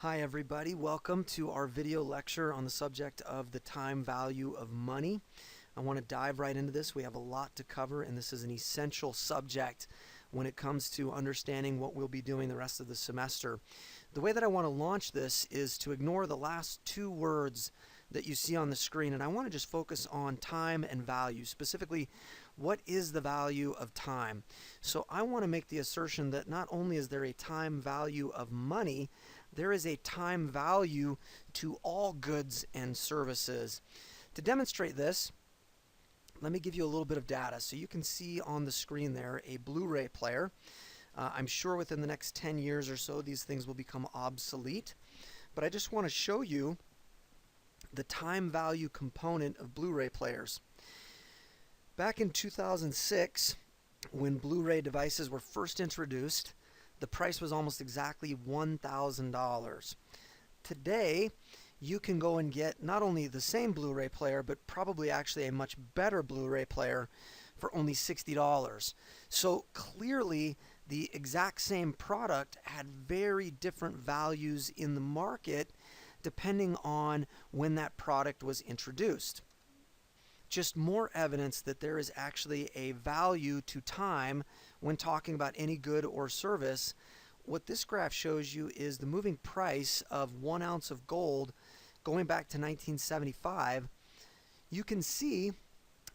Hi everybody, welcome to our video lecture on the subject of the time value of money. I want to dive right into this. We have a lot to cover and this is an essential subject when it comes to understanding what we'll be doing the rest of the semester. The way that I want to launch this is to ignore the last two words that you see on the screen, and I want to just focus on time and value. Specifically, what is the value of time? So I want to make the assertion that not only is there a time value of money, there is a time value to all goods and services. To demonstrate this, let me give you a little bit of data. So you can see on the screen there a Blu-ray player. I'm sure within the next 10 years or so these things will become obsolete, but I just want to show you the time value component of Blu-ray players. Back in 2006, when Blu-ray devices were first introduced, the price was almost exactly $1,000. Today, you can go and get not only the same Blu-ray player, but probably actually a much better Blu-ray player for only $60. So clearly, the exact same product had very different values in the market depending on when that product was introduced. Just more evidence that there is actually a value to time when talking about any good or service. What this graph shows you is the moving price of 1 ounce of gold going back to 1975. You can see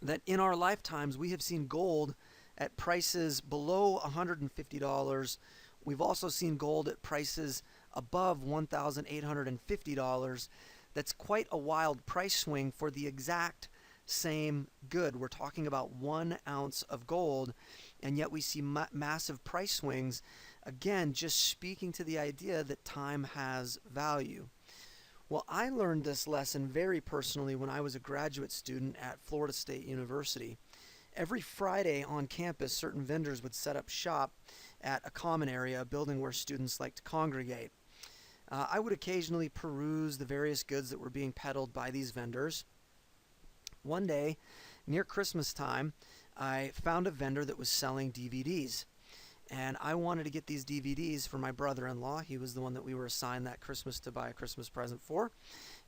that in our lifetimes we have seen gold at prices below $150. We've also seen gold at prices above $1,850. That's quite a wild price swing for the exact same good. We're talking about 1 ounce of gold, and yet we see massive price swings. Again, just speaking to the idea that time has value. Well, I learned this lesson very personally when I was a graduate student at Florida State University. Every Friday on campus, certain vendors would set up shop at a common area, a building where students like to congregate. I would occasionally peruse the various goods that were being peddled by these vendors. One day, near Christmas time, I found a vendor that was selling DVDs. And I wanted to get these DVDs for my brother-in-law. He was the one that we were assigned that Christmas to buy a Christmas present for.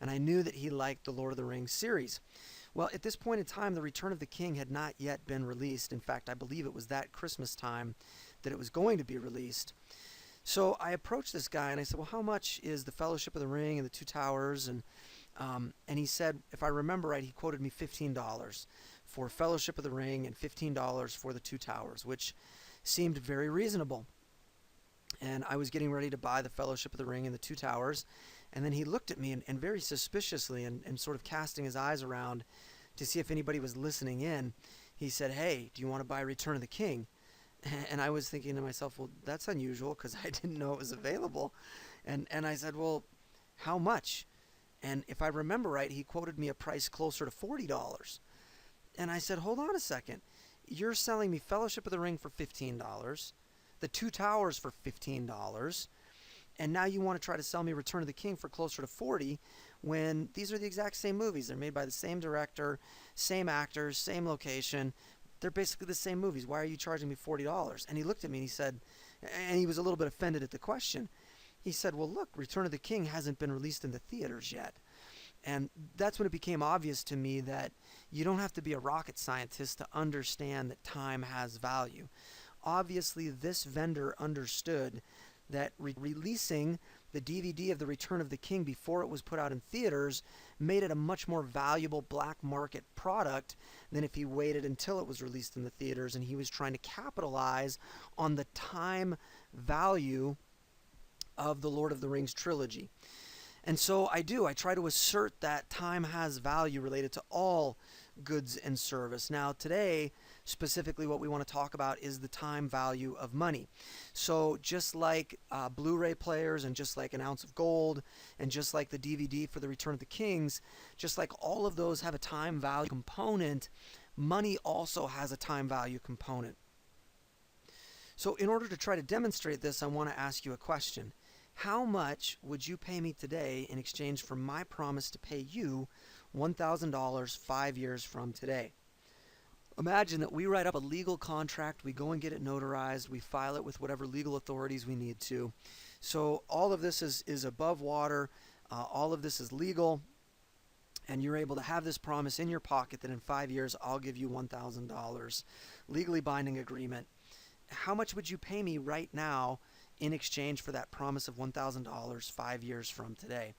And I knew that he liked the Lord of the Rings series. Well, at this point in time, The Return of the King had not yet been released. In fact, I believe it was that Christmas time that it was going to be released. So I approached this guy and I said, well, how much is The Fellowship of the Ring and The Two Towers? And he said, if I remember right, he quoted me $15 for Fellowship of the Ring and $15 for The Two Towers, which seemed very reasonable. And I was getting ready to buy The Fellowship of the Ring and The Two Towers, and then he looked at me and very suspiciously and sort of casting his eyes around to see if anybody was listening in, he said, hey, do you want to buy Return of the King? And I was thinking to myself, well, that's unusual because I didn't know it was available. And I said, well, how much? And if I remember right, he quoted me a price closer to $40. And I said, hold on a second. You're selling me Fellowship of the Ring for $15, The Two Towers for $15, and now you want to try to sell me Return of the King for closer to $40 when these are the exact same movies. They're made by the same director, same actors, same location. They're basically the same movies. Why are you charging me $40? And he looked at me and he said, and he was a little bit offended at the question. He said, well, look, Return of the King hasn't been released in the theaters yet. And that's when it became obvious to me that you don't have to be a rocket scientist to understand that time has value. Obviously, this vendor understood that releasing the DVD of The Return of the King before it was put out in theaters made it a much more valuable black market product than if he waited until it was released in the theaters, and he was trying to capitalize on the time value of the Lord of the Rings trilogy. And so I try to assert that time has value related to all goods and service. Now today, specifically what we want to talk about is the time value of money. So just like Blu-ray players and just like an ounce of gold and just like the DVD for The Return of the Kings, just like all of those have a time value component, money also has a time value component. So in order to try to demonstrate this, I want to ask you a question. How much would you pay me today in exchange for my promise to pay you $1,000 5 years from today? Imagine that we write up a legal contract, we go and get it notarized, we file it with whatever legal authorities we need to. So all of this is above water. All of this is legal. And you're able to have this promise in your pocket that in 5 years I'll give you $1,000. Legally binding agreement. How much would you pay me right now in exchange for that promise of $1,000 5 years from today?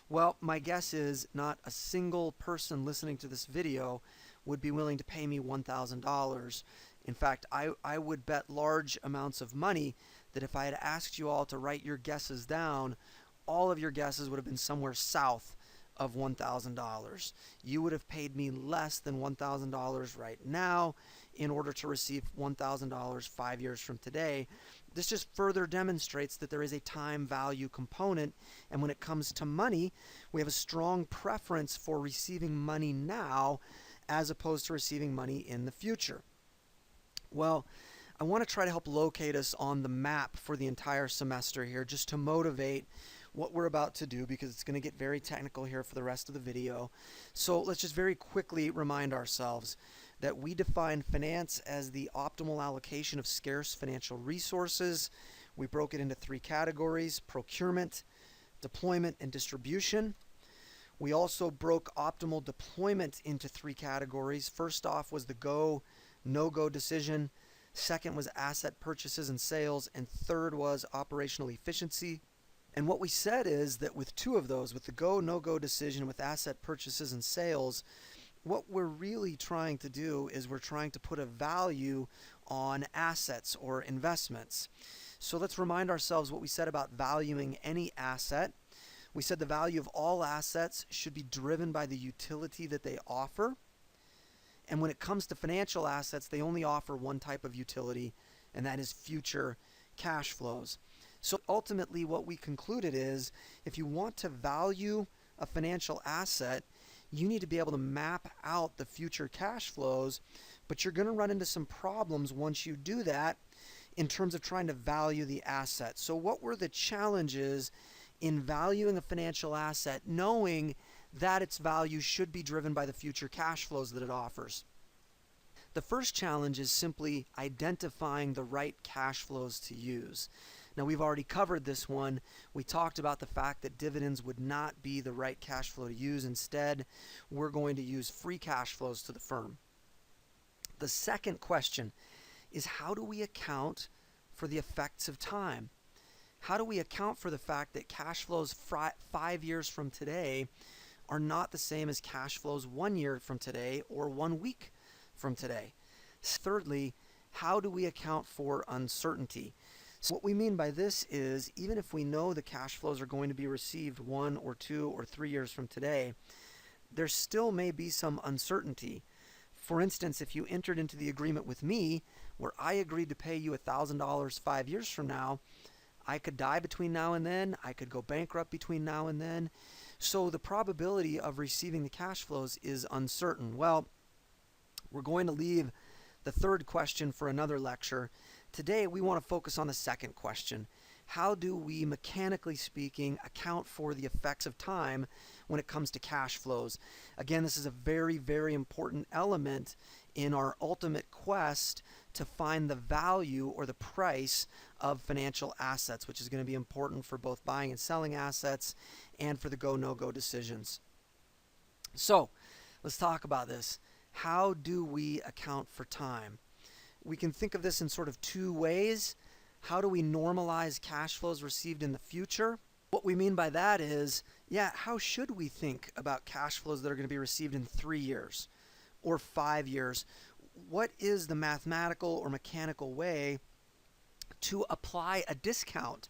Well, my guess is not a single person listening to this video would be willing to pay me $1,000. In fact, I would bet large amounts of money that if I had asked you all to write your guesses down, all of your guesses would have been somewhere south of $1,000. You would have paid me less than $1,000 right now in order to receive $1,000 5 years from today. This just further demonstrates that there is a time value component, and when it comes to money, we have a strong preference for receiving money now as opposed to receiving money in the future. Well, I want to try to help locate us on the map for the entire semester here, just to motivate what we're about to do, because it's going to get very technical here for the rest of the video. So let's just very quickly remind ourselves that we define finance as the optimal allocation of scarce financial resources. We broke it into 3 categories: procurement, deployment, and distribution. We also broke optimal deployment into 3 categories. First off was the go, no-go decision. Second was asset purchases and sales. And third was operational efficiency. And what we said is that with 2 of those, with the go, no-go decision, with asset purchases and sales, what we're really trying to do is we're trying to put a value on assets or investments. So let's remind ourselves what we said about valuing any asset. We said the value of all assets should be driven by the utility that they offer. And when it comes to financial assets, they only offer one type of utility, and that is future cash flows. So ultimately what we concluded is, if you want to value a financial asset, you need to be able to map out the future cash flows, but you're going to run into some problems once you do that in terms of trying to value the asset. So what were the challenges in valuing a financial asset, knowing that its value should be driven by the future cash flows that it offers? The first challenge is simply identifying the right cash flows to use. Now, we've already covered this one. We talked about the fact that dividends would not be the right cash flow to use. Instead, we're going to use free cash flows to the firm. The second question is, how do we account for the effects of time? How do we account for the fact that cash flows 5 years from today are not the same as cash flows 1 year from today or 1 week from today? Thirdly, how do we account for uncertainty? So what we mean by this is, even if we know the cash flows are going to be received 1 or 2 or 3 years from today, there still may be some uncertainty. For instance, if you entered into the agreement with me where I agreed to pay you $1,000 5 years from now, I could die between now and then. I could go bankrupt between now and then. So the probability of receiving the cash flows is uncertain. Well, we're going to leave the third question for another lecture. Today, we want to focus on the second question. How do we, mechanically speaking, account for the effects of time when it comes to cash flows? Again, this is a very, very important element in our ultimate quest to find the value or the price of financial assets, which is going to be important for both buying and selling assets and for the go, no-go decisions. So, let's talk about this. How do we account for time? We can think of this in sort of 2 ways. How do we normalize cash flows received in the future? What we mean by that is, how should we think about cash flows that are going to be received in 3 years or 5 years? What is the mathematical or mechanical way to apply a discount?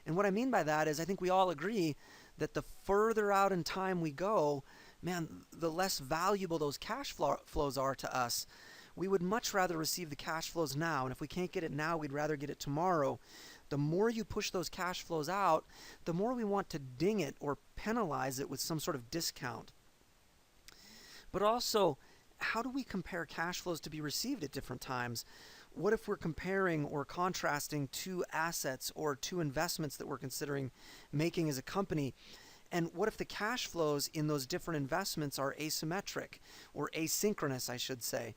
And what I mean by that is, I think we all agree that the further out in time we go, the less valuable those cash flows are to us. We would much rather receive the cash flows now, and if we can't get it now, we'd rather get it tomorrow. The more you push those cash flows out, the more we want to ding it or penalize it with some sort of discount. But also, how do we compare cash flows to be received at different times? What if we're comparing or contrasting 2 assets or 2 investments that we're considering making as a company? And what if the cash flows in those different investments are asymmetric or asynchronous, I should say?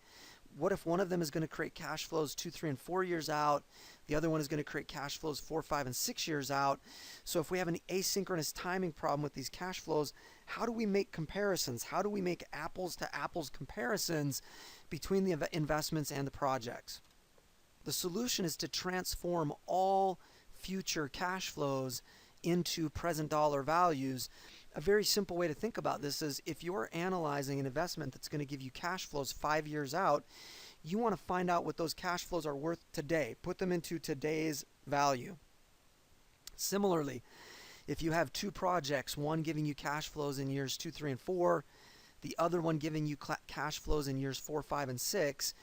What if one of them is going to create cash flows 2, 3, and 4 years out? The other one is going to create cash flows 4, 5, and 6 years out. So if we have an asynchronous timing problem with these cash flows, how do we make comparisons? How do we make apples to apples comparisons between the investments and the projects? The solution is to transform all future cash flows into present dollar values. A very simple way to think about this is if you're analyzing an investment that's going to give you cash flows 5 years out, you want to find out what those cash flows are worth today. Put them into today's value. Similarly, if you have two projects, one giving you cash flows in years 2, 3, and 4, the other one giving you cash flows in years 4, 5, and 6,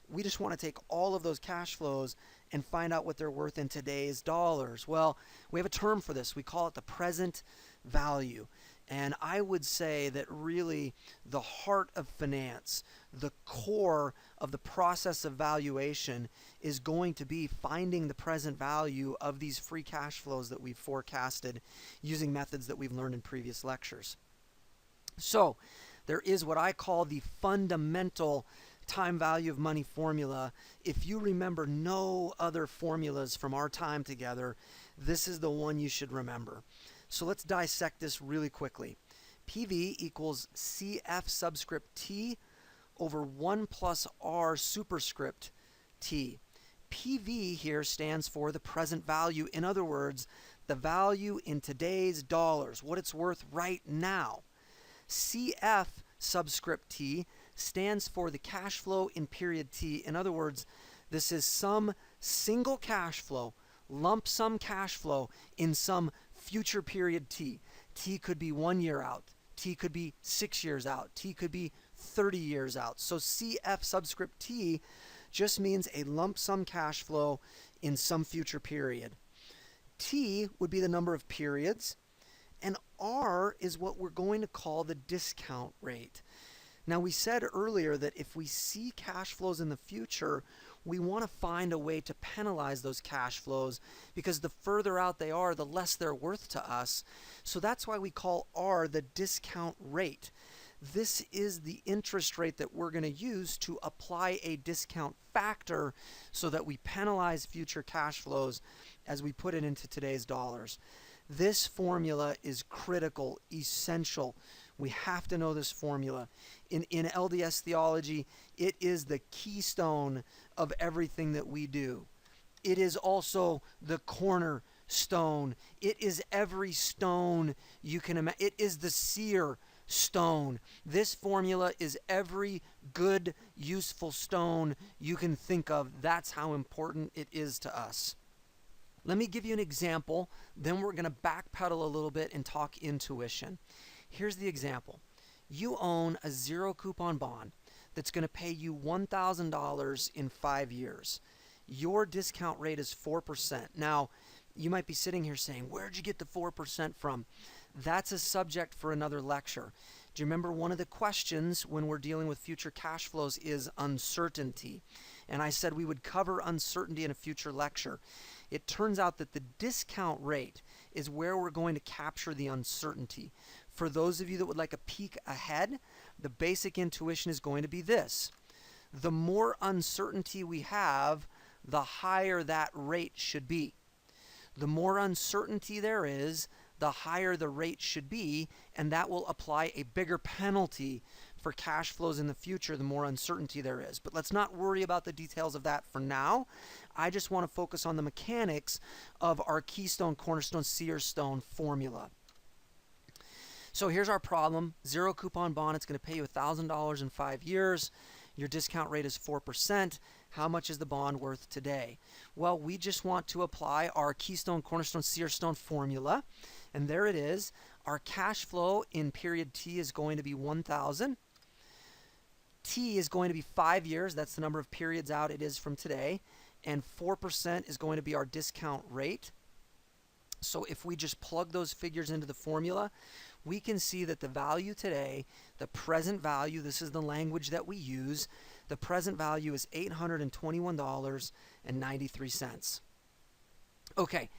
we just want to take all of those cash flows and find out what they're worth in today's dollars. Well, we have a term for this. We call it the present value. And I would say that really the heart of finance, the core of the process of valuation is going to be finding the present value of these free cash flows that we've forecasted using methods that we've learned in previous lectures. So there is what I call the fundamental time value of money formula. If you remember no other formulas from our time together, this is the one you should remember. So let's dissect this really quickly. PV equals CF subscript T over 1 plus R superscript T. PV here stands for the present value. In other words, the value in today's dollars, what it's worth right now. CF subscript T stands for the cash flow in period T. In other words, this is some single cash flow, lump sum cash flow in some future period T. T could be 1 year out. T could be 6 years out. T could be 30 years out. So CF subscript T just means a lump sum cash flow in some future period. T would be the number of periods, and R is what we're going to call the discount rate. Now, we said earlier that if we see cash flows in the future, we want to find a way to penalize those cash flows because the further out they are, the less they're worth to us. So that's why we call R the discount rate. This is the interest rate that we're going to use to apply a discount factor so that we penalize future cash flows as we put it into today's dollars. This formula is critical, essential. We have to know this formula. In LDS theology, it is the keystone of everything that we do. It is also the cornerstone. It is every stone you can imagine. It is the seer stone. This formula is every good, useful stone you can think of. That's how important it is to us. Let me give you an example, then we're going to backpedal a little bit and talk intuition. Here's the example. You own a zero coupon bond that's going to pay you $1,000 in 5 years. Your discount rate is 4%. Now, you might be sitting here saying, where'd you get the 4% from? That's a subject for another lecture. Do you remember one of the questions when we're dealing with future cash flows is uncertainty? And I said we would cover uncertainty in a future lecture. It turns out that the discount rate is where we're going to capture the uncertainty. For those of you that would like a peek ahead, the basic intuition is going to be this. The more uncertainty we have, the higher that rate should be. The more uncertainty there is, the higher the rate should be, and that will apply a bigger penalty for cash flows in the future the more uncertainty there is. But let's not worry about the details of that for now. I just want to focus on the mechanics of our keystone, cornerstone, seer stone formula. So here's our problem. Zero coupon bond, it's going to pay you $1,000 in 5 years. Your discount rate is 4%. How much is the bond worth today? Well, we just want to apply our keystone, cornerstone, seer stone formula. And there it is. Our cash flow in period T is going to be 1,000. T is going to be 5 years. That's the number of periods out it is from today. And 4% is going to be our discount rate. So if we just plug those figures into the formula, we can see that the value today, the present value, this is the language that we use, the present value is $821.93. Okay,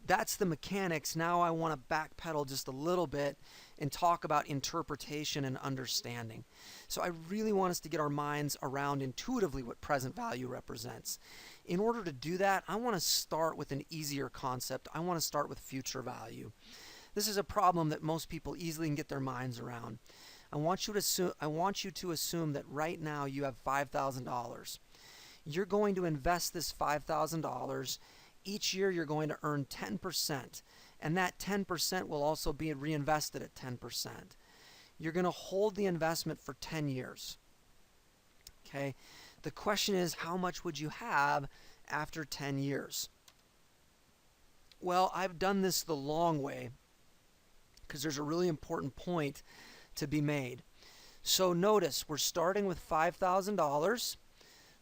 that's the mechanics. Now I want to backpedal just a little bit and talk about interpretation and understanding. So I really want us to get our minds around intuitively what present value represents. In order to do that, I want to start with an easier concept. I want to start with future value. This is a problem that most people easily can get their minds around. I want you to assume that right now you have $5,000. You're going to invest this $5,000. Each year you're going to earn 10%, and that 10% will also be reinvested at 10%. You're going to hold the investment for 10 years. Okay? The question is, how much would you have after 10 years? Well, I've done this the long way because there's a really important point to be made. So notice, we're starting with $5,000.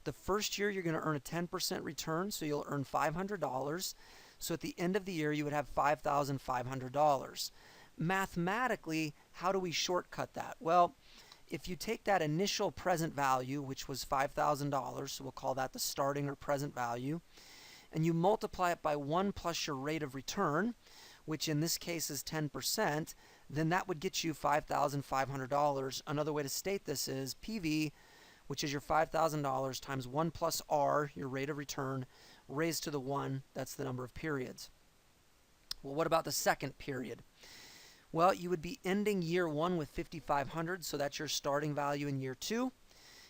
The first year you're going to earn a 10% return, so you'll earn $500. So at the end of the year you would have $5,500. Mathematically, how do we shortcut that? Well, if you take that initial present value, which was $5,000, so we'll call that the starting or present value, and you multiply it by 1 plus your rate of return, which in this case is 10%, then that would get you $5,500. Another way to state this is PV, which is your $5,000 times 1 plus R, your rate of return, raised to the 1, that's the number of periods. Well, what about the second period? Well, you would be ending year 1 with $5,500, so that's your starting value in year 2.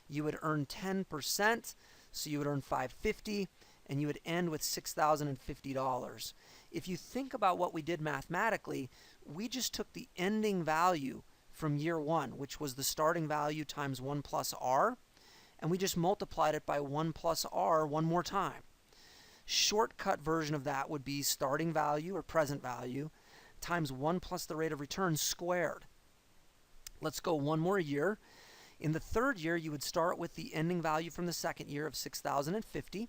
You would earn 10%, so you would earn $550, and you would end with $6,050. If you think about what we did mathematically, we just took the ending value from year 1, which was the starting value times 1 plus R, and we just multiplied it by 1 plus R one more time. Shortcut version of that would be starting value or present value times 1 plus the rate of return squared. Let's go one more year. In the third year, you would start with the ending value from the second year of $6,050.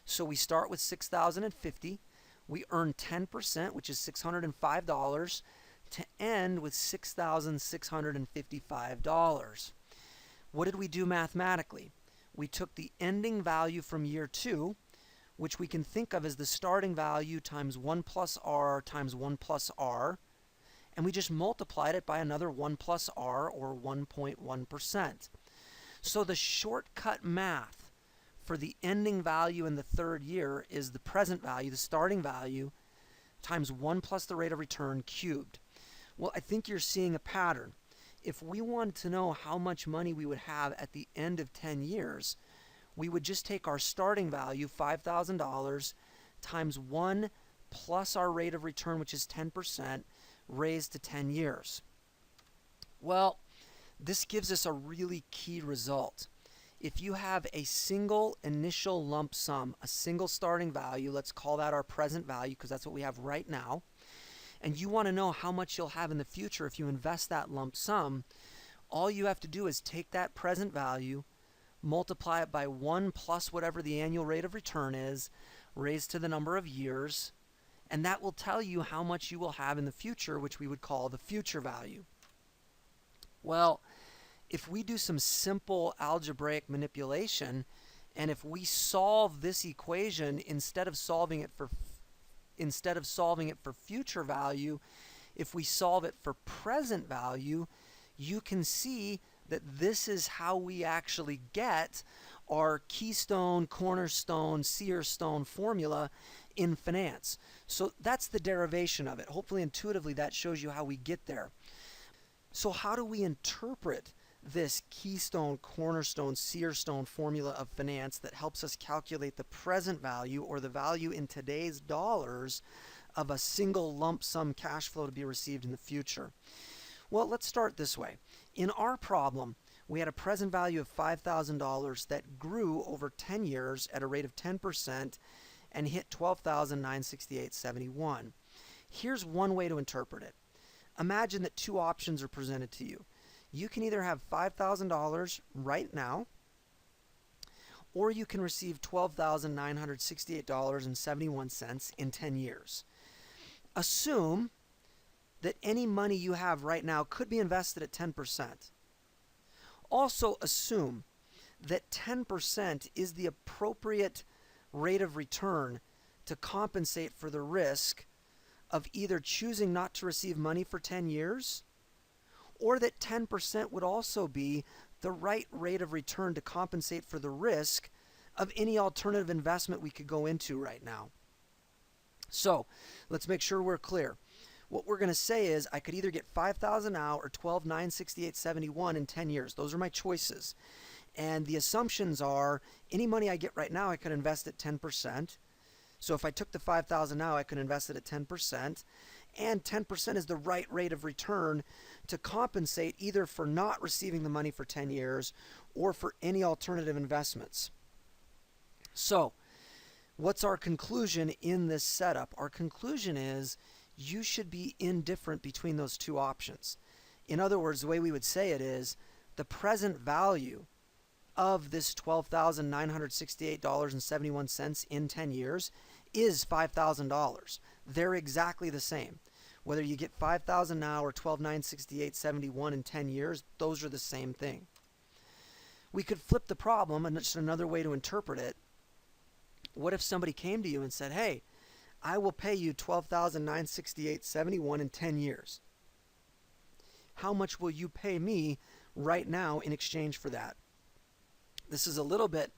So we start with $6,050. We earn 10%, which is $605, to end with $6,655. What did we do mathematically? We took the ending value from year 2, which we can think of as the starting value times 1 plus R times 1 plus R, and we just multiplied it by another 1 plus R, or 1.1%. So the shortcut math for the ending value in the third year is the present value, the starting value, times 1 plus the rate of return cubed. Well, I think you're seeing a pattern. If we wanted to know how much money we would have at the end of 10 years, we would just take our starting value, $5,000, times 1 plus our rate of return, which is 10%, raised to 10 years. Well, this gives us a really key result. If you have a single initial lump sum, a single starting value, let's call that our present value because that's what we have right now, and you want to know how much you'll have in the future if you invest that lump sum, all you have to do is take that present value, multiply it by 1 plus whatever the annual rate of return is, raised to the number of years, and that will tell you how much you will have in the future, which we would call the future value. Well, if we do some simple algebraic manipulation, and if we solve this equation instead of solving it for future value, if we solve it for present value, you can see that this is how we actually get our keystone, cornerstone, seerstone formula in finance. So that's the derivation of it. Hopefully intuitively that shows you how we get there. So how do we interpret this keystone, cornerstone, seerstone formula of finance that helps us calculate the present value, or the value in today's dollars, of a single lump sum cash flow to be received in the future? Well, let's start this way. In our problem, we had a present value of $5,000 that grew over 10 years at a rate of 10% and hit $12,968.71. Here's one way to interpret it. Imagine that two options are presented to you. You can either have $5,000 right now, or you can receive $12,968.71 in 10 years. Assume that any money you have right now could be invested at 10%. Also assume that 10% is the appropriate rate of return to compensate for the risk of either choosing not to receive money for 10 years, or that 10% would also be the right rate of return to compensate for the risk of any alternative investment we could go into right now. So let's make sure we're clear. What we're going to say is I could either get $5,000 now or $12,968.71 in 10 years. Those are my choices. And the assumptions are any money I get right now I could invest at 10%. So if I took the $5,000 now, I could invest it at 10%. And 10% is the right rate of return to compensate either for not receiving the money for 10 years or for any alternative investments. So what's our conclusion in this setup? Our conclusion is you should be indifferent between those two options. In other words, the way we would say it is the present value of this $12,968.71 in 10 years is $5,000. They're exactly the same. Whether you get $5,000 now or $12,968.71 in 10 years, those are the same thing. We could flip the problem, and it's another way to interpret it. What if somebody came to you and said, hey, I will pay you $12,968.71 in 10 years. How much will you pay me right now in exchange for that? This is a little bit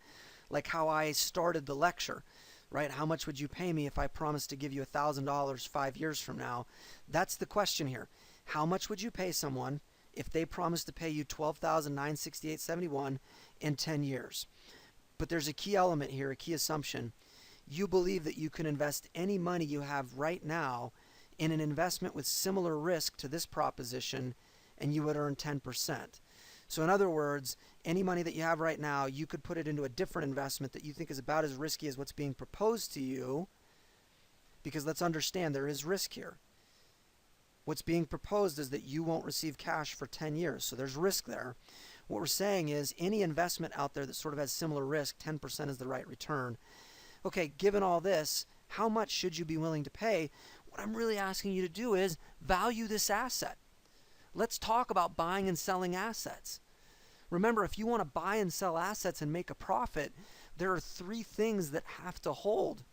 like how I started the lecture, right? How much would you pay me if I promised to give you $1,000 5 years from now? That's the question here. How much would you pay someone if they promised to pay you $12,968.71 in 10 years? But there's a key element here, a key assumption. You believe that you can invest any money you have right now in an investment with similar risk to this proposition, and you would earn 10%. So in other words, any money that you have right now, you could put it into a different investment that you think is about as risky as what's being proposed to you, because let's understand there is risk here. What's being proposed is that you won't receive cash for 10 years, so there's risk there. What we're saying is any investment out there that sort of has similar risk, 10% is the right return. Okay, given all this, how much should you be willing to pay? What I'm really asking you to do is value this asset. Let's talk about buying and selling assets. Remember, if you want to buy and sell assets and make a profit, there are three things that have to hold.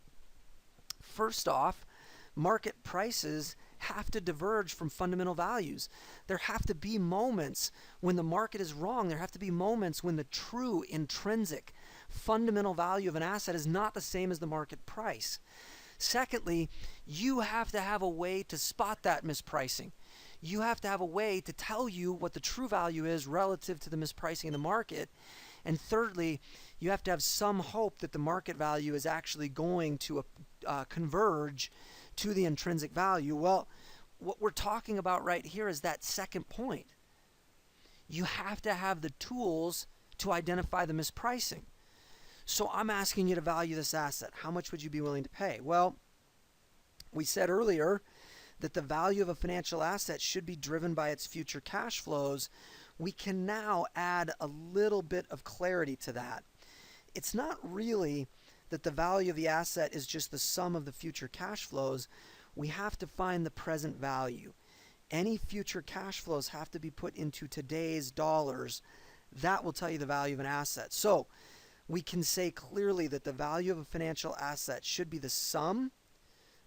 First off, market prices have to diverge from fundamental values. There have to be moments when the market is wrong. There have to be moments when the true intrinsic fundamental value of an asset is not the same as the market price. Secondly, you have to have a way to spot that mispricing. You have to have a way to tell you what the true value is relative to the mispricing in the market. And thirdly, you have to have some hope that the market value is actually going to converge to the intrinsic value. Well, what we're talking about right here is that second point. You have to have the tools to identify the mispricing. So I'm asking you to value this asset. How much would you be willing to pay? Well, we said earlier that the value of a financial asset should be driven by its future cash flows. We can now add a little bit of clarity to that. It's not really that the value of the asset is just the sum of the future cash flows. We have to find the present value. Any future cash flows have to be put into today's dollars. That will tell you the value of an asset. So we can say clearly that the value of a financial asset should be the sum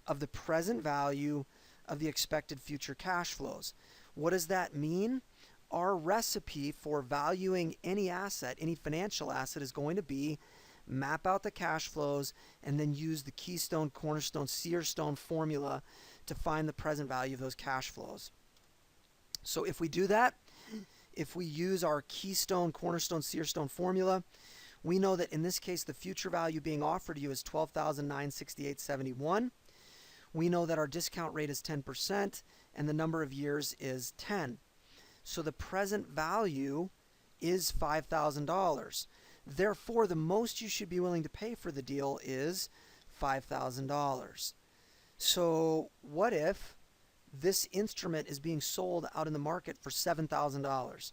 of the present value of the expected future cash flows. What does that mean? Our recipe for valuing any asset, any financial asset, is going to be map out the cash flows and then use the keystone, cornerstone, seerstone formula to find the present value of those cash flows. So if we do that, if we use our keystone, cornerstone, seerstone formula, we know that in this case the future value being offered to you is $12,968.71. We know that our discount rate is 10% and the number of years is 10. So the present value is $5,000. Therefore, the most you should be willing to pay for the deal is $5,000. So what if this instrument is being sold out in the market for $7,000?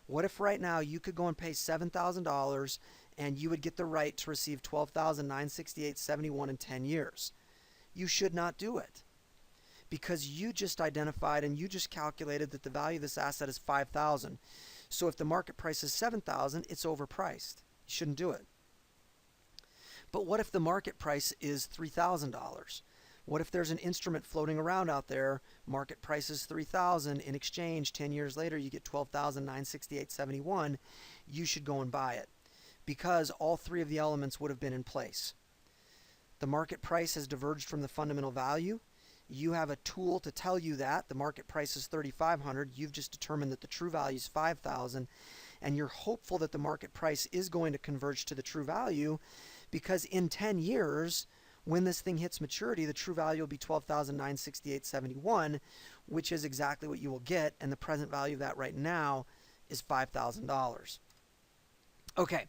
What if right now you could go and pay $7,000 and you would get the right to receive $12,968.71 in 10 years? You should not do it, because you just identified and you just calculated that the value of this asset is $5,000. So if the market price is $7,000, it's overpriced. You shouldn't do it. But what if the market price is $3,000? What if there's an instrument floating around out there, market price is 3,000, in exchange 10 years later you get 12,968.71, you should go and buy it because all three of the elements would have been in place. The market price has diverged from the fundamental value. You have a tool to tell you that the market price is 3,500. You've just determined that the true value is 5,000, and you're hopeful that the market price is going to converge to the true value because in 10 years, when this thing hits maturity, the true value will be 12,968.71, which is exactly what you will get, and the present value of that right now is $5,000. Okay,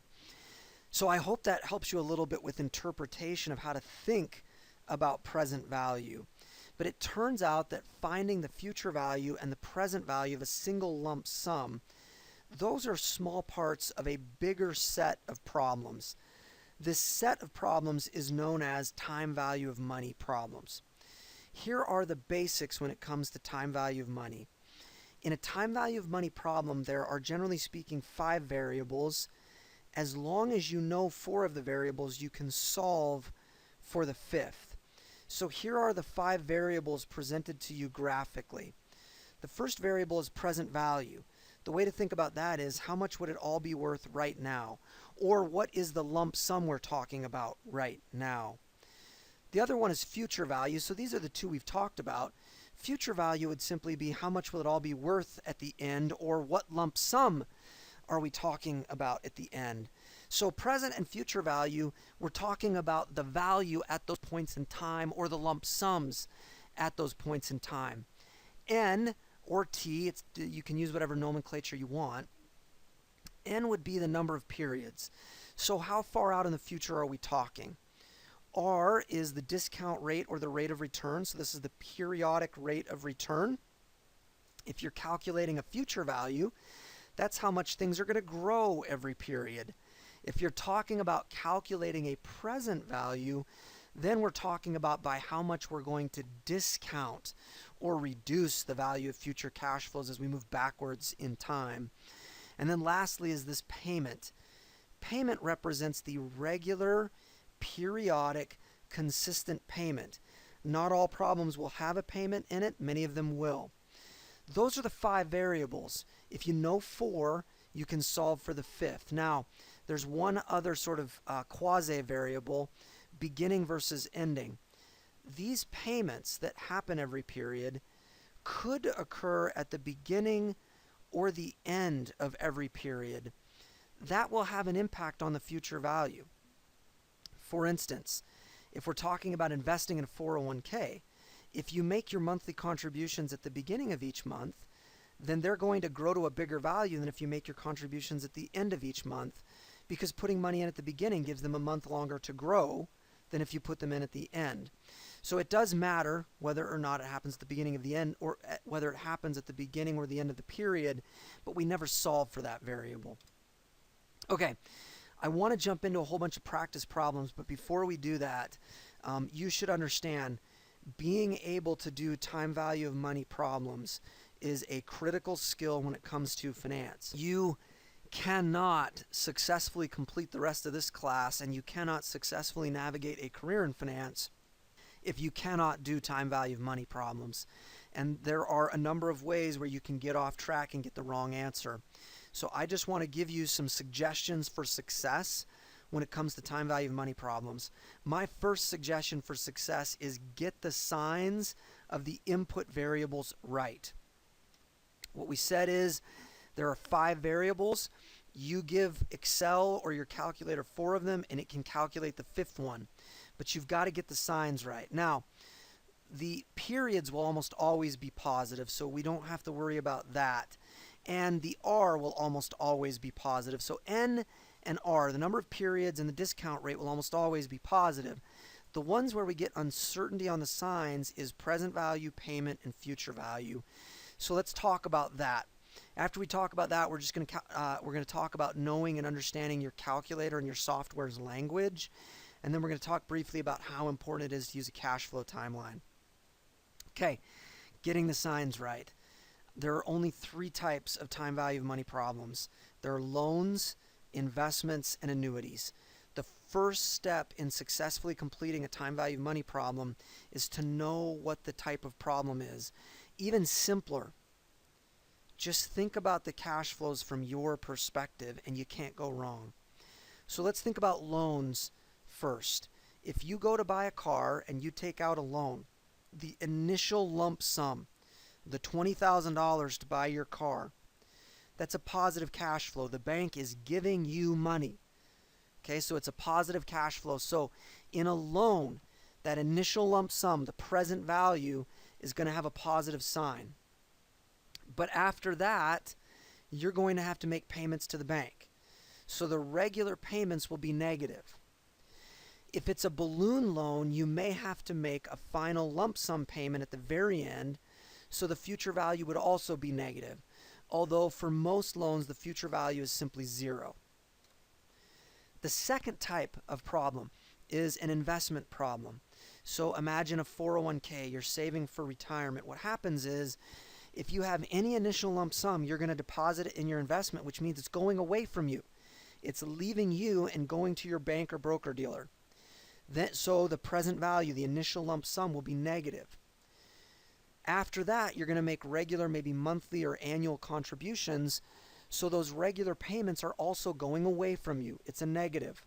so I hope that helps you a little bit with interpretation of how to think about present value. But it turns out that finding the future value and the present value of a single lump sum, those are small parts of a bigger set of problems. This set of problems is known as time value of money problems. Here are the basics when it comes to time value of money. In a time value of money problem, there are generally speaking 5 variables. As long as you know 4 of the variables, you can solve for the 5th. So here are the 5 variables presented to you graphically. The first variable is present value. The way to think about that is how much would it all be worth right now? Or what is the lump sum we're talking about right now? The other one is future value. So these are the 2 we've talked about. Future value would simply be how much will it all be worth at the end, or what lump sum are we talking about at the end? So present and future value, we're talking about the value at those points in time or the lump sums at those points in time. N or T, you can use whatever nomenclature you want. N would be the number of periods. So how far out in the future are we talking? R is the discount rate or the rate of return. So this is the periodic rate of return. If you're calculating a future value, that's how much things are going to grow every period. If you're talking about calculating a present value, then we're talking about by how much we're going to discount or reduce the value of future cash flows as we move backwards in time. And then lastly is this payment. Payment represents the regular, periodic, consistent payment. Not all problems will have a payment in it. Many of them will. Those are the 5 variables. If you know 4, you can solve for the 5th. Now, there's one other sort of quasi-variable, beginning versus ending. These payments that happen every period could occur at the beginning or the end of every period. That will have an impact on the future value. For instance, if we're talking about investing in a 401k, if you make your monthly contributions at the beginning of each month, then they're going to grow to a bigger value than if you make your contributions at the end of each month, because putting money in at the beginning gives them a month longer to grow than if you put them in at the end. So it does matter whether or not it happens at the beginning of the end, or whether it happens at the beginning or the end of the period, but we never solve for that variable. Okay, I want to jump into a whole bunch of practice problems, but before we do that, you should understand being able to do time value of money problems is a critical skill when it comes to finance. You cannot successfully complete the rest of this class, and you cannot successfully navigate a career in finance if you cannot do time value of money problems. And there are a number of ways where you can get off track and get the wrong answer. So I just want to give you some suggestions for success when it comes to time value of money problems. My first suggestion for success is get the signs of the input variables right. What we said is there are 5 variables. You give Excel or your calculator 4 of them, and it can calculate the 5th one. But you've got to get the signs right. Now, the periods will almost always be positive, so we don't have to worry about that. And the R will almost always be positive. So N and R, the number of periods and the discount rate, will almost always be positive. The ones where we get uncertainty on the signs is present value, payment, and future value. So let's talk about that. After we talk about that, we're going to talk about knowing and understanding your calculator and your software's language. And then we're going to talk briefly about how important it is to use a cash flow timeline. Okay, getting the signs right. There are only 3 types of time value of money problems. There are loans, investments, and annuities. The first step in successfully completing a time value of money problem is to know what the type of problem is. Even simpler, just think about the cash flows from your perspective and you can't go wrong. So let's think about loans first. If you go to buy a car and you take out a loan, the initial lump sum, the $20,000 to buy your car, that's a positive cash flow. The bank is giving you money. Okay, so it's a positive cash flow. So in a loan, that initial lump sum, the present value, is going to have a positive sign. But after that, you're going to have to make payments to the bank. So the regular payments will be negative. If it's a balloon loan, you may have to make a final lump sum payment at the very end, so the future value would also be negative. Although for most loans, the future value is simply zero. The second type of problem is an investment problem. So imagine a 401k, you're saving for retirement. What happens is, if you have any initial lump sum, you're going to deposit it in your investment, which means it's going away from you. It's leaving you and going to your bank or broker dealer. So the present value, the initial lump sum, will be negative. After that, you're going to make regular, maybe monthly or annual contributions. So those regular payments are also going away from you. It's a negative.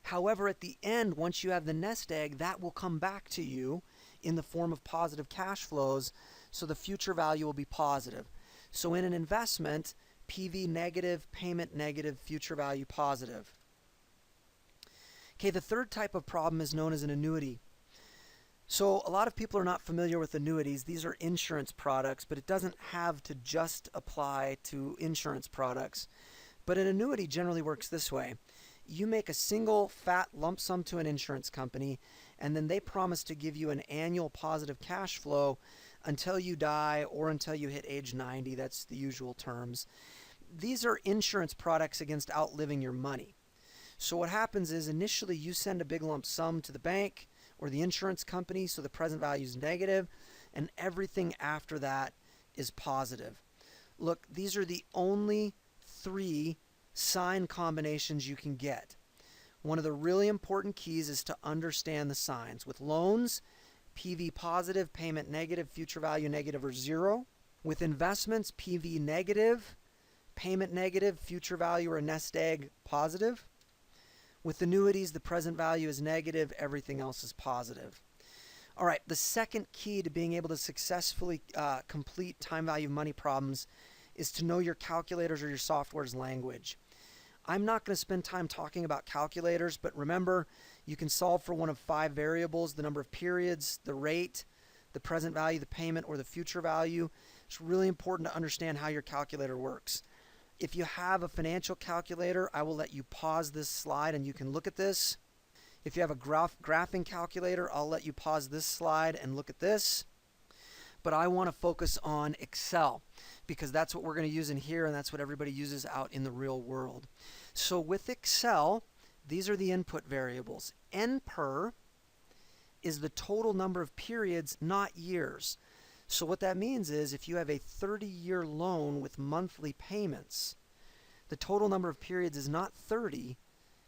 However, at the end, once you have the nest egg, that will come back to you in the form of positive cash flows. So the future value will be positive. So in an investment, PV negative, payment negative, future value positive. Okay, the third type of problem is known as an annuity. So a lot of people are not familiar with annuities. These are insurance products, but it doesn't have to just apply to insurance products. But an annuity generally works this way. You make a single fat lump sum to an insurance company, and then they promise to give you an annual positive cash flow until you die or until you hit age 90. That's the usual terms. These are insurance products against outliving your money. So what happens is, initially you send a big lump sum to the bank or the insurance company, so the present value is negative, and everything after that is positive. Look, these are the only 3 sign combinations you can get. One of the really important keys is to understand the signs. With loans, PV positive, payment negative, future value negative or 0. With investments, PV negative, payment negative, future value or nest egg positive. With annuities, the present value is negative, everything else is positive. All right, the second key to being able to successfully complete time value of money problems is to know your calculators or your software's language. I'm not going to spend time talking about calculators, but remember, you can solve for one of 5 variables: the number of periods, the rate, the present value, the payment, or the future value. It's really important to understand how your calculator works. If you have a financial calculator, I will let you pause this slide and you can look at this. If you have a graphing calculator, I'll let you pause this slide and look at this. But I want to focus on Excel because that's what we're going to use in here, and that's what everybody uses out in the real world. So with Excel, these are the input variables. NPER is the total number of periods, not years. So what that means is, if you have a 30-year loan with monthly payments, the total number of periods is not 30,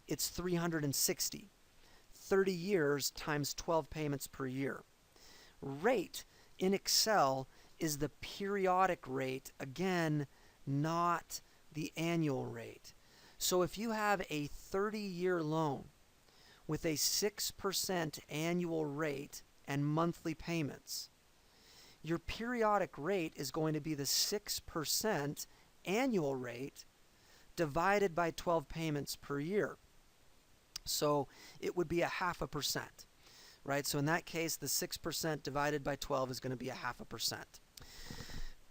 it's 360. 30 years times 12 payments per year. Rate in Excel is the periodic rate, again, not the annual rate. So if you have a 30-year loan with a 6% annual rate and monthly payments, your periodic rate is going to be the 6% annual rate divided by 12 payments per year. So it would be 0.5%, right? So in that case, the 6% divided by 12 is going to be 0.5%.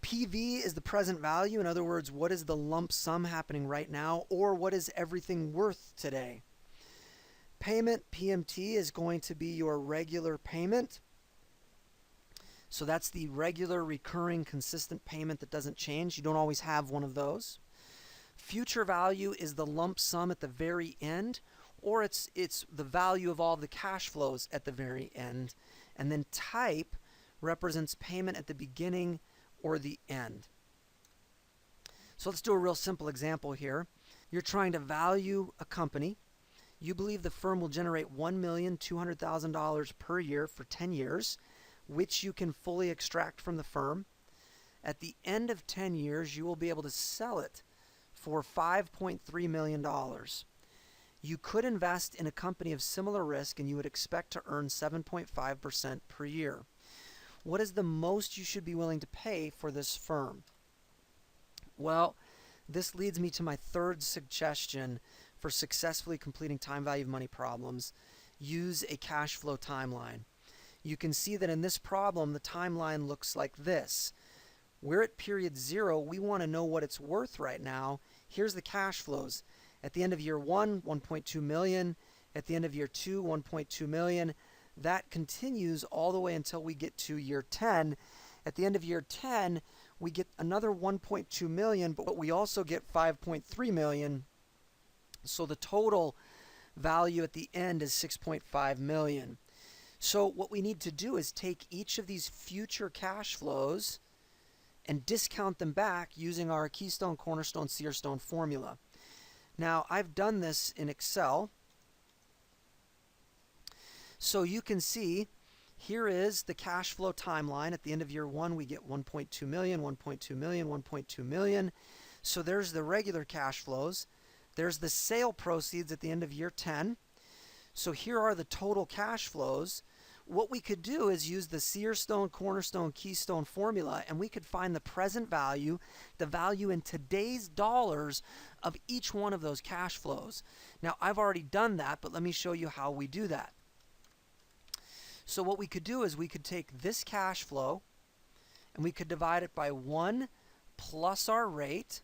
PV is the present value. In other words, what is the lump sum happening right now, or what is everything worth today? Payment, PMT, is going to be your regular payment. So that's the regular, recurring, consistent payment that doesn't change. You don't always have one of those. Future value is the lump sum at the very end, or it's the value of all the cash flows at the very end. And then type represents payment at the beginning or the end. So let's do a real simple example here. You're trying to value a company. You believe the firm will generate $1,200,000 per year for 10 years, which you can fully extract from the firm. At the end of 10 years, you will be able to sell it for $5.3 million. You could invest in a company of similar risk and you would expect to earn 7.5% per year. What is the most you should be willing to pay for this firm? Well, this leads me to my third suggestion for successfully completing time value of money problems. Use a cash flow timeline. You can see that in this problem, the timeline looks like this. We're at period 0. We want to know what it's worth right now. Here's the cash flows. At the end of year 1, 1.2 million. At the end of year 2, 1.2 million. That continues all the way until we get to year 10. At the end of year 10, we get another 1.2 million, but we also get 5.3 million. So the total value at the end is 6.5 million. So what we need to do is take each of these future cash flows and discount them back using our Keystone, Cornerstone, Searstone formula. Now, I've done this in Excel. So you can see here is the cash flow timeline. At the end of year 1, we get 1.2 million, 1.2 million, 1.2 million. So there's the regular cash flows. There's the sale proceeds at the end of year 10. So here are the total cash flows. What we could do is use the Searstone, Cornerstone, Keystone formula, and we could find the present value, the value in today's dollars of each one of those cash flows. Now, I've already done that, but let me show you how we do that. So what we could do is we could take this cash flow and we could divide it by 1 plus our rate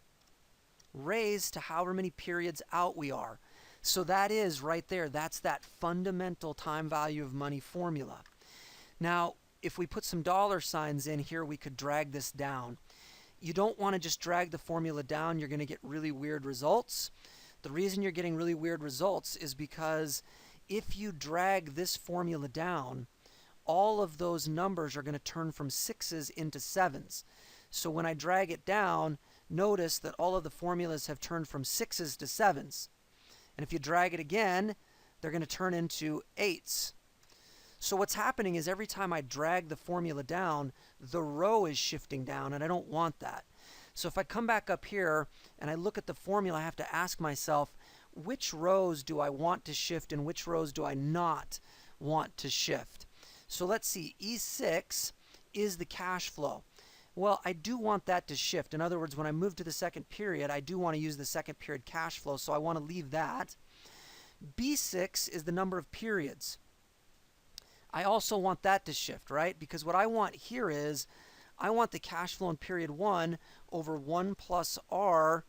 raised to however many periods out we are. So that is right there. That's that fundamental time value of money formula. Now, if we put some dollar signs in here, we could drag this down. You don't want to just drag the formula down. You're going to get really weird results. The reason you're getting really weird results is because if you drag this formula down, all of those numbers are going to turn from 6s into 7s. So when I drag it down, notice that all of the formulas have turned from 6s to 7s. And if you drag it again, they're going to turn into 8s. So what's happening is every time I drag the formula down, the row is shifting down, and I don't want that. So if I come back up here and I look at the formula, I have to ask myself, which rows do I want to shift and which rows do I not want to shift? So let's see, E6 is the cash flow. Well, I do want that to shift. In other words, when I move to the second period, I do want to use the second period cash flow, so I want to leave that. B6 is the number of periods. I also want that to shift, right? Because what I want here is, I want the cash flow in period 1 over 1 plus R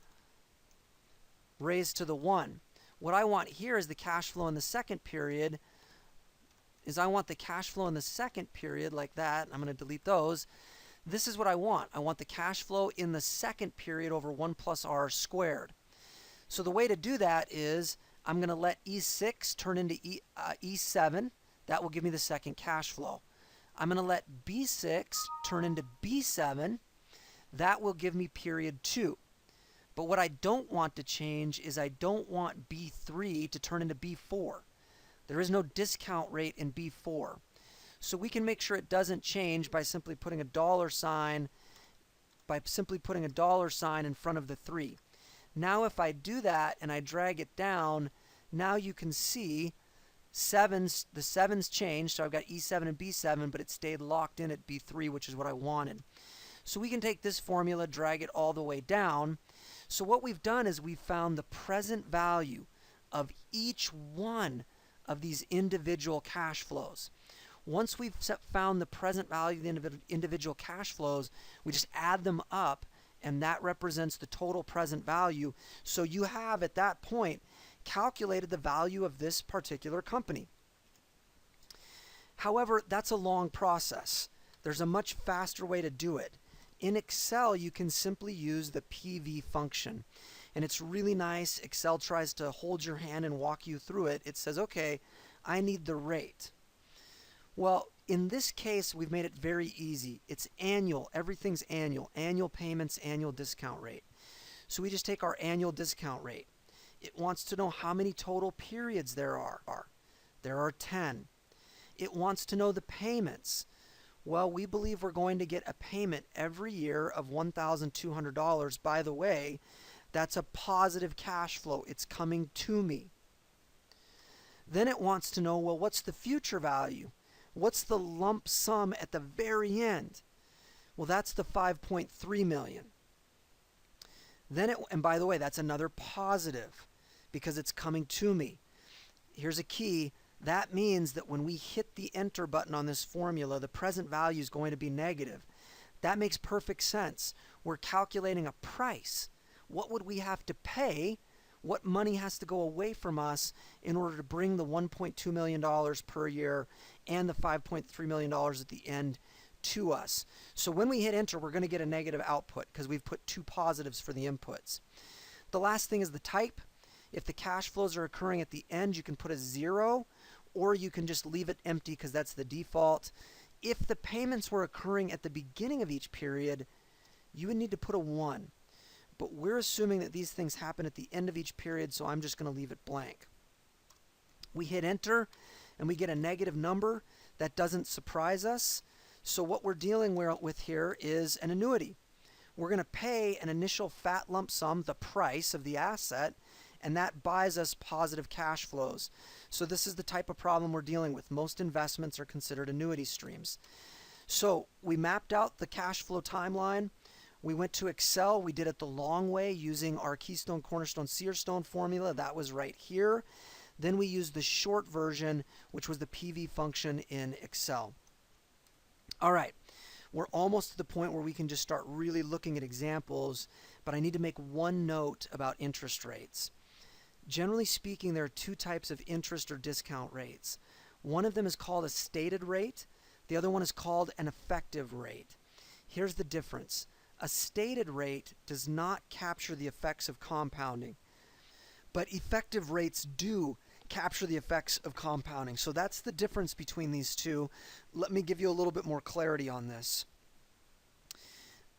raised to the 1. What I want here is the cash flow in the second period, I want the cash flow in the second period like that. I'm going to delete those. This is what I want. I want the cash flow in the second period over 1 plus R squared. So the way to do that is I'm going to let E6 turn into E7. That will give me the second cash flow. I'm going to let B6 turn into B7. That will give me period 2. But what I don't want to change is I don't want B3 to turn into B4. There is no discount rate in B4. So we can make sure it doesn't change by simply putting a dollar sign, in front of the 3. Now if I do that and I drag it down, now you can see the 7s changed. So I've got E7 and B7, but it stayed locked in at B3, which is what I wanted. So we can take this formula, drag it all the way down. So what we've done is we've found the present value of each one of these individual cash flows. Once we've found the present value of the individual cash flows, we just add them up, and that represents the total present value. So you have, at that point, calculated the value of this particular company. However, that's a long process. There's a much faster way to do it. In Excel, you can simply use the PV function. And it's really nice. Excel tries to hold your hand and walk you through it. It says, okay, I need the rate. Well, in this case, we've made it very easy. It's annual. Everything's annual. Annual payments, annual discount rate. So we just take our annual discount rate. It wants to know how many total periods there are. There are 10. It wants to know the payments. Well, we believe we're going to get a payment every year of $1,200. By the way, that's a positive cash flow. It's coming to me. Then it wants to know, well, what's the future value? What's the lump sum at the very end? Well, that's the $5.3 million. And by the way, that's another positive because it's coming to me. Here's a key. That means that when we hit the enter button on this formula, the present value is going to be negative. That makes perfect sense. We're calculating a price. What would we have to pay? What money has to go away from us in order to bring the $1.2 million per year and the $5.3 million at the end to us? So when we hit enter, we're going to get a negative output because we've put two positives for the inputs. The last thing is the type. If the cash flows are occurring at the end, you can put a 0, or you can just leave it empty because that's the default. If the payments were occurring at the beginning of each period, you would need to put a 1. But we're assuming that these things happen at the end of each period, so I'm just going to leave it blank. We hit enter, and we get a negative number. That doesn't surprise us. So what we're dealing with here is an annuity. We're going to pay an initial fat lump sum, the price of the asset, and that buys us positive cash flows. So this is the type of problem we're dealing with. Most investments are considered annuity streams. So we mapped out the cash flow timeline. We went to Excel. We did it the long way using our Keystone, Cornerstone, Searstone formula. That was right here. Then we used the short version, which was the PV function in Excel. All right. We're almost to the point where we can just start really looking at examples, but I need to make one note about interest rates. Generally speaking, there are two types of interest or discount rates. One of them is called a stated rate. The other one is called an effective rate. Here's the difference. A stated rate does not capture the effects of compounding, but effective rates do capture the effects of compounding. So that's the difference between these two. Let me give you a little bit more clarity on this.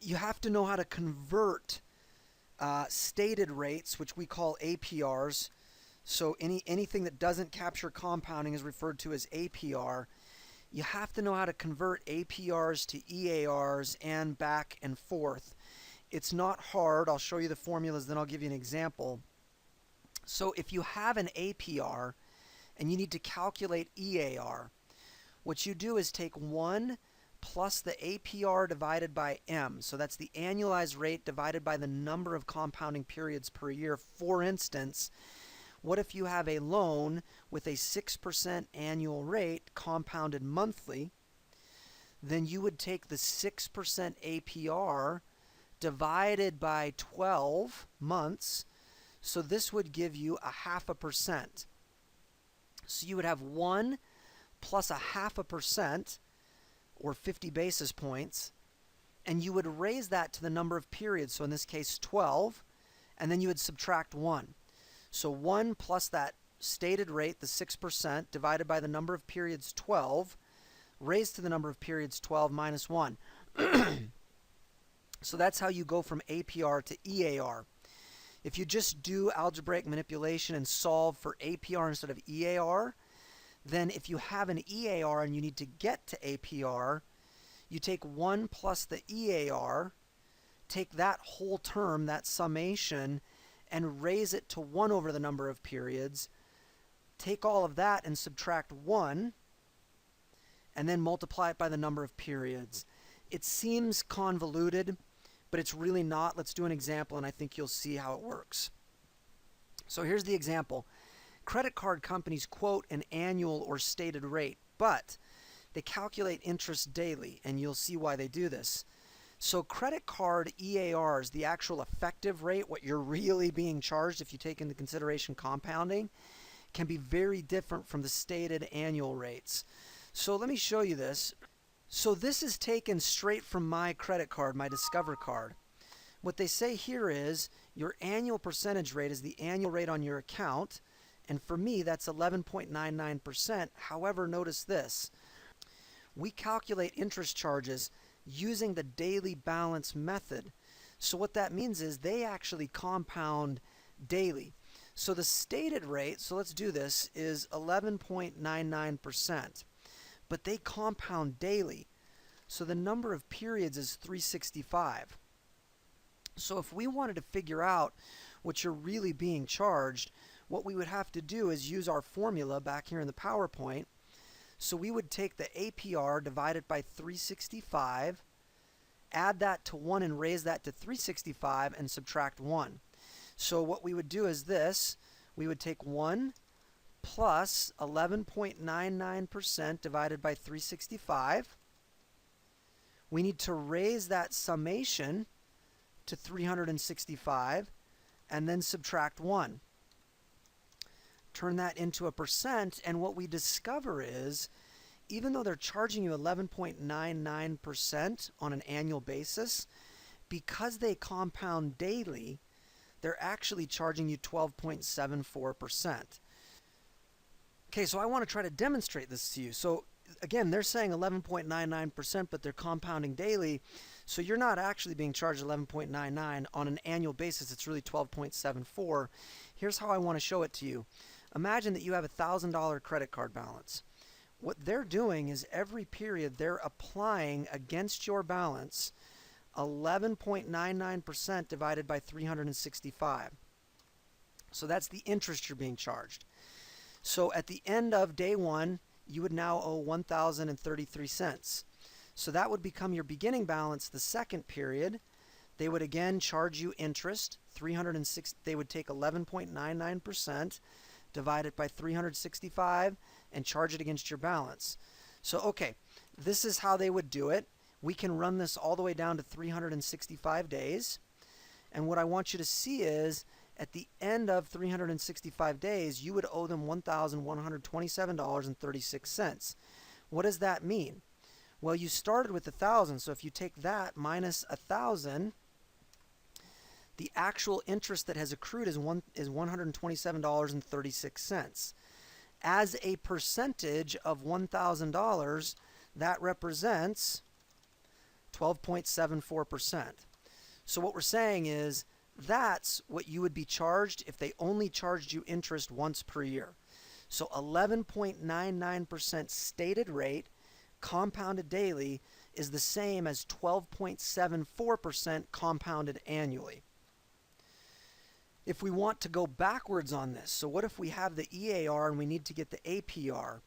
You have to know how to convert stated rates, which we call APRs. So anything that doesn't capture compounding is referred to as APR. You have to know how to convert APRs to EARs and back and forth. It's not hard. I'll show you the formulas, then I'll give you an example. So if you have an APR and you need to calculate EAR, what you do is take 1 plus the APR divided by M. So that's the annualized rate divided by the number of compounding periods per year. For instance, what if you have a loan with a 6% annual rate compounded monthly? Then you would take the 6% APR divided by 12 months. So this would give you 0.5%. So you would have 1 plus 0.5%, or 50 basis points, and you would raise that to the number of periods, so in this case 12, and then you would subtract 1. So 1 plus that stated rate, the 6%, divided by the number of periods 12, raised to the number of periods 12 minus 1. So that's how you go from APR to EAR. If you just do algebraic manipulation and solve for APR instead of EAR, then if you have an EAR and you need to get to APR, you take 1 plus the EAR, take that whole term, that summation, and raise it to 1 over the number of periods. Take all of that and subtract 1, and then multiply it by the number of periods. It seems convoluted, but it's really not. Let's do an example, and I think you'll see how it works. So here's the example. Credit card companies quote an annual or stated rate, but they calculate interest daily, and you'll see why they do this. So credit card EARs, the actual effective rate, what you're really being charged if you take into consideration compounding, can be very different from the stated annual rates. So let me show you this. So this is taken straight from my credit card, my Discover card. What they say here is your annual percentage rate is the annual rate on your account, and for me that's 11.99%. However, notice this. We calculate interest charges using the daily balance method. So what that means is they actually compound daily. So the stated rate, so let's do this, is 11.99%, but they compound daily. So the number of periods is 365. So if we wanted to figure out what you're really being charged, what we would have to do is use our formula back here in the PowerPoint. So we would take the APR divided by 365, add that to 1 and raise that to 365 and subtract 1. So what we would do is this. We would take 1 plus 11.99% divided by 365. We need to raise that summation to 365 and then subtract 1. Turn that into a percent, and what we discover is, even though they're charging you 11.99% on an annual basis, because they compound daily, they're actually charging you 12.74%. Okay, so I want to try to demonstrate this to you. So again, they're saying 11.99%, but they're compounding daily. So you're not actually being charged 11.99 on an annual basis. It's really 12.74. Here's how I want to show it to you. Imagine that you have a $1,000 credit card balance. What they're doing is every period they're applying against your balance 11.99% divided by 365. So that's the interest you're being charged. So at the end of day one, you would now owe $1,033. So that would become your beginning balance the second period. They would again charge you interest, 306. They would take 11.99%, divide it by 365, and charge it against your balance. So okay, this is how they would do it. We can run this all the way down to 365 days. And what I want you to see is, at the end of 365 days, you would owe them $1,127.36. What does that mean? Well, you started with 1,000, so if you take that minus 1,000, the actual interest that has accrued is $127.36. As a percentage of $1,000, that represents 12.74%. So what we're saying is that's what you would be charged if they only charged you interest once per year. So 11.99% stated rate compounded daily is the same as 12.74% compounded annually. If we want to go backwards on this, so what if we have the EAR and we need to get the APR?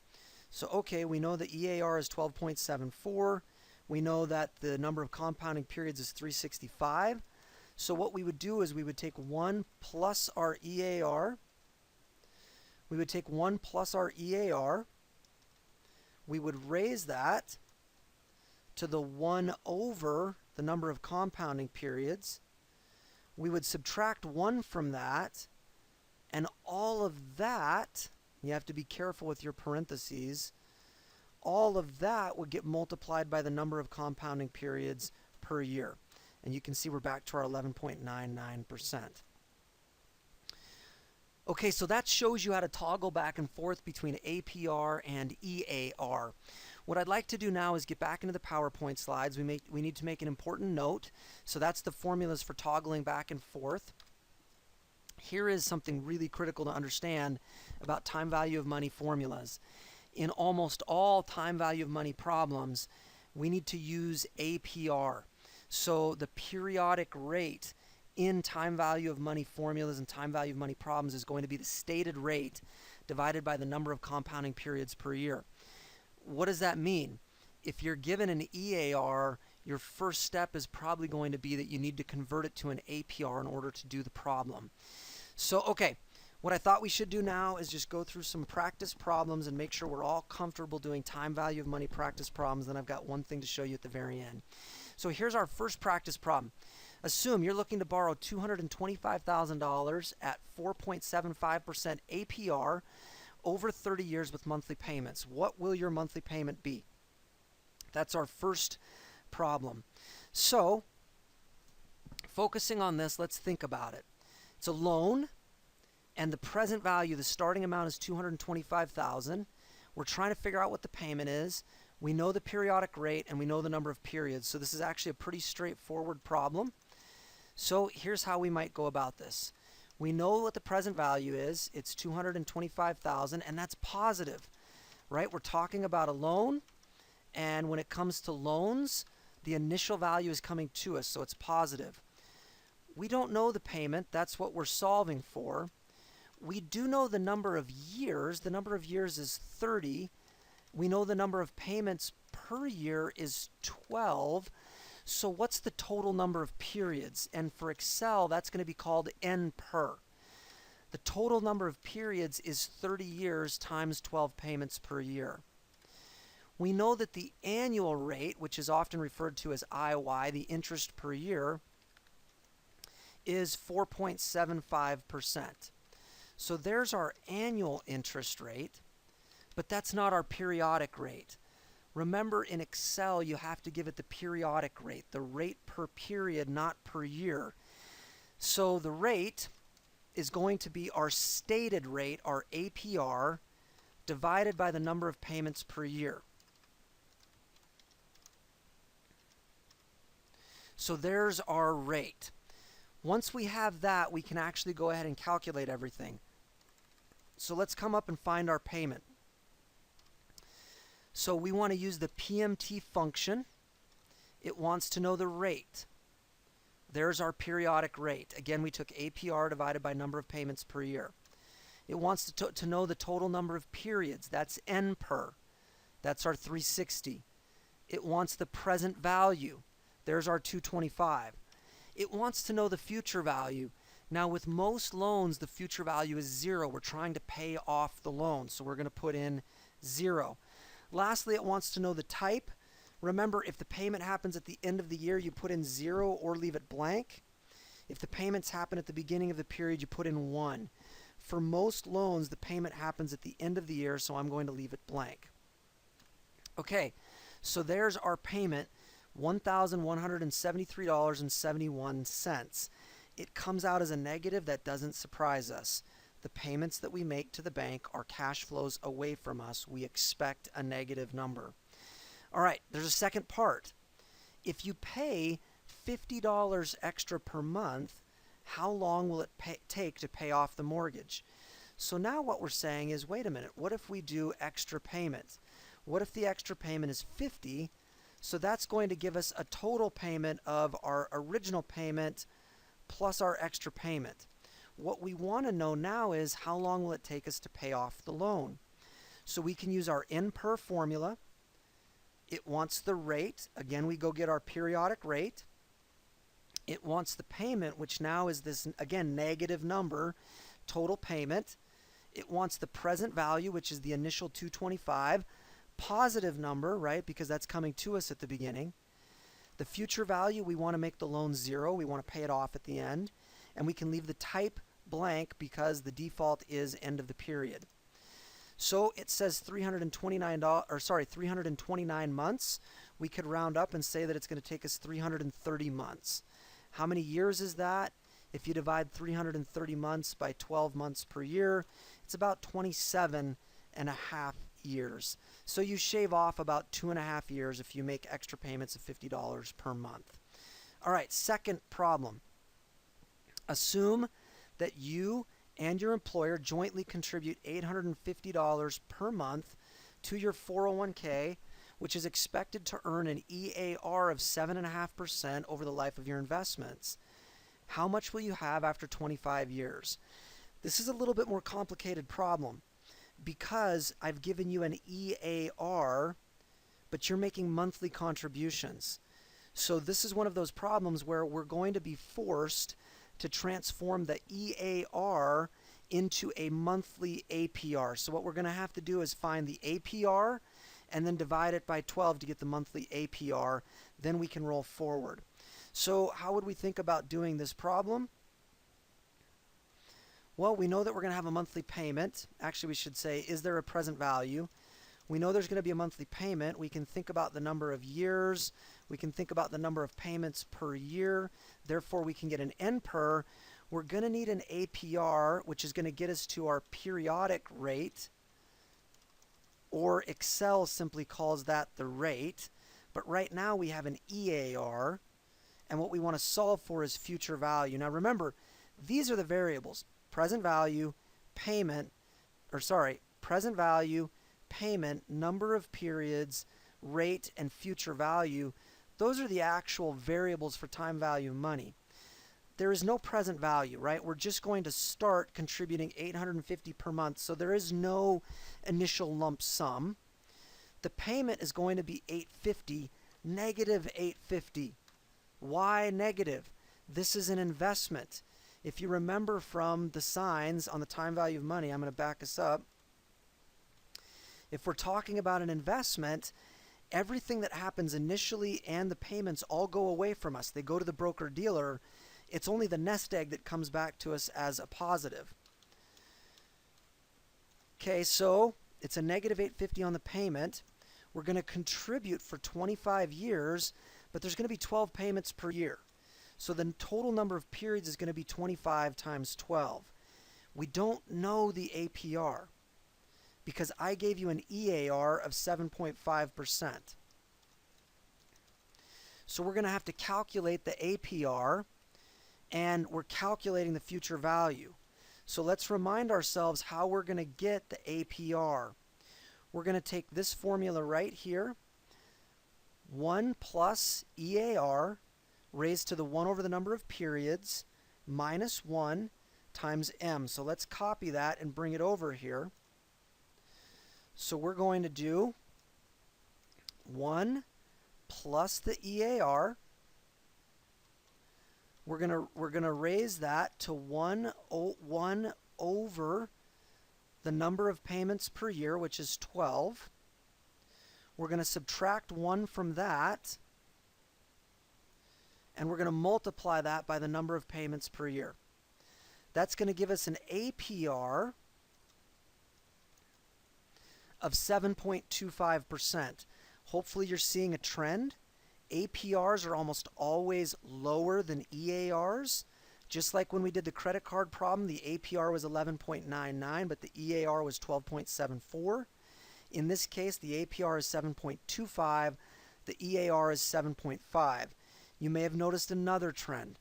So okay, we know the EAR is 12.74. We know that the number of compounding periods is 365. So what we would do is we would take 1 plus our EAR. We would take 1 plus our EAR. We would raise that to the 1 over the number of compounding periods. We would subtract 1 from that, and all of that, you have to be careful with your parentheses, all of that would get multiplied by the number of compounding periods per year. And you can see we're back to our 11.99%. Okay, so that shows you how to toggle back and forth between APR and EAR. What I'd like to do now is get back into the PowerPoint slides. We need to make an important note. So that's the formulas for toggling back and forth. Here is something really critical to understand about time value of money formulas. In almost all time value of money problems, we need to use APR. So the periodic rate in time value of money formulas and time value of money problems is going to be the stated rate divided by the number of compounding periods per year. What does that mean? If you're given an EAR, your first step is probably going to be that you need to convert it to an APR in order to do the problem. So, okay, what I thought we should do now is just go through some practice problems and make sure we're all comfortable doing time value of money practice problems. Then I've got one thing to show you at the very end. So here's our first practice problem. Assume you're looking to borrow $225,000 at 4.75% APR over 30 years with monthly payments. What will your monthly payment be? That's our first problem. So, focusing on this, let's think about it. It's a loan, and the present value, the starting amount is $225,000. We're trying to figure out what the payment is. We know the periodic rate, and we know the number of periods. So this is actually a pretty straightforward problem. So here's how we might go about this. We know what the present value is. It's $225,000, and that's positive, right? We're talking about a loan, and when it comes to loans, the initial value is coming to us, so it's positive. We don't know the payment. That's what we're solving for. We do know the number of years. The number of years is 30. We know the number of payments per year is 12. So what's the total number of periods? And for Excel, that's going to be called N per. The total number of periods is 30 years times 12 payments per year. We know that the annual rate, which is often referred to as IY, the interest per year, is 4.75%. So there's our annual interest rate, but that's not our periodic rate. Remember, in Excel, you have to give it the periodic rate, the rate per period, not per year. So the rate is going to be our stated rate, our APR, divided by the number of payments per year. So there's our rate. Once we have that, we can actually go ahead and calculate everything. So let's come up and find our payment. So we want to use the PMT function. It wants to know the rate. There's our periodic rate. Again, we took APR divided by number of payments per year. It wants to know the total number of periods. That's N per. That's our 360. It wants the present value. There's our 225. It wants to know the future value. Now, with most loans, the future value is 0. We're trying to pay off the loan, so we're going to put in 0. Lastly, it wants to know the type. Remember, if the payment happens at the end of the year, you put in 0 or leave it blank. If the payments happen at the beginning of the period, you put in 1. For most loans, the payment happens at the end of the year, so I'm going to leave it blank. Okay, so there's our payment, $1,173.71. It comes out as a negative. That doesn't surprise us. The payments that we make to the bank are cash flows away from us. We expect a negative number. All right, there's a second part. If you pay $50 extra per month, how long will it take to pay off the mortgage? So now what we're saying is, wait a minute, what if we do extra payments? What if the extra payment is $50? So that's going to give us a total payment of our original payment plus our extra payment. What we want to know now is, how long will it take us to pay off the loan? So we can use our N per formula. It wants the rate. Again, we go get our periodic rate. It wants the payment, which now is this, again, negative number, total payment. It wants the present value, which is the initial 225, positive number, right, because that's coming to us at the beginning. The future value, we want to make the loan 0. We want to pay it off at the end. And we can leave the type blank because the default is end of the period. So it says 329 months. We could round up and say that it's going to take us 330 months. How many years is that? If you divide 330 months by 12 months per year, it's about 27 and a half years. So you shave off about 2.5 years if you make extra payments of $50 per month. All right, second problem. Assume that you and your employer jointly contribute $850 per month to your 401k, which is expected to earn an EAR of 7.5% over the life of your investments. How much will you have after 25 years? This is a little bit more complicated problem because I've given you an EAR, but you're making monthly contributions. So this is one of those problems where we're going to be forced to transform the EAR into a monthly APR. So what we're going to have to do is find the APR and then divide it by 12 to get the monthly APR. Then we can roll forward. So how would we think about doing this problem? Well, we know that we're going to have a monthly payment. Actually, we should say, is there a present value? We know there's going to be a monthly payment. We can think about the number of years. We can think about the number of payments per year. Therefore, we can get an N per. We're going to need an APR, which is going to get us to our periodic rate, or Excel simply calls that the rate. But right now we have an EAR, and what we want to solve for is future value. Now remember, These are the variables: present value, payment, present value, payment, number of periods, rate, and future value. Those are the actual variables for time value of money. There is no present value, right? We're just going to start contributing $850 per month, so there is no initial lump sum. The payment is going to be $850, negative $850. Why negative? This is an investment. If you remember from the signs on the time value of money, I'm going to back us up. If we're talking about an investment, everything that happens initially and the payments all go away from us. They go to the broker-dealer. It's only the nest egg that comes back to us as a positive. Okay, so it's a negative $850 on the payment. We're going to contribute for 25 years, but there's going to be 12 payments per year. So the total number of periods is going to be 25 times 12. We don't know the APR because I gave you an EAR of 7.5%. So we're going to have to calculate the APR, and we're calculating the future value. So let's remind ourselves how we're going to get the APR. We're going to take this formula right here, 1 plus EAR raised to the 1 over the number of periods minus 1 times M. So let's copy that and bring it over here. So we're going to do 1 plus the EAR. We're gonna raise that to 1 over the number of payments per year, which is 12. We're going to subtract 1 from that, and we're going to multiply that by the number of payments per year. That's going to give us an APR of 7.25%. Hopefully you're seeing a trend. APRs are almost always lower than EARs. Just like when we did the credit card problem, the APR was 11.99, but the EAR was 12.74. In this case, the APR is 7.25, the EAR is 7.5. You may have noticed another trend.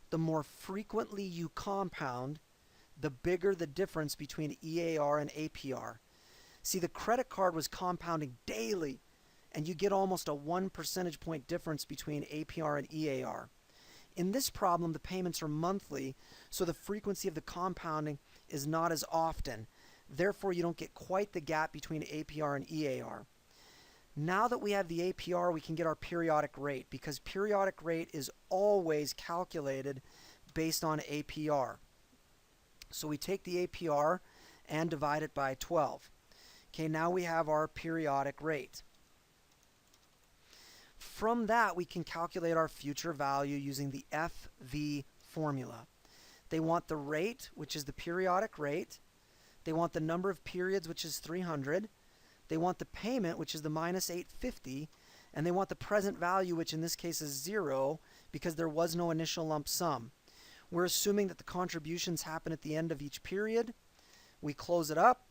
The more frequently you compound, the bigger the difference between EAR and APR. See, the credit card was compounding daily, and you get almost a 1 percentage point difference between APR and EAR. In this problem, the payments are monthly, so the frequency of the compounding is not as often. Therefore, you don't get quite the gap between APR and EAR. Now that we have the APR, we can get our periodic rate, because periodic rate is always calculated based on APR. So we take the APR and divide it by 12. Okay, now we have our periodic rate. From that, we can calculate our future value using the FV formula. They want the rate, which is the periodic rate. They want the number of periods, which is 300. They want the payment, which is the minus 850. And they want the present value, which in this case is 0, because there was no initial lump sum. We're assuming that the contributions happen at the end of each period. We close it up,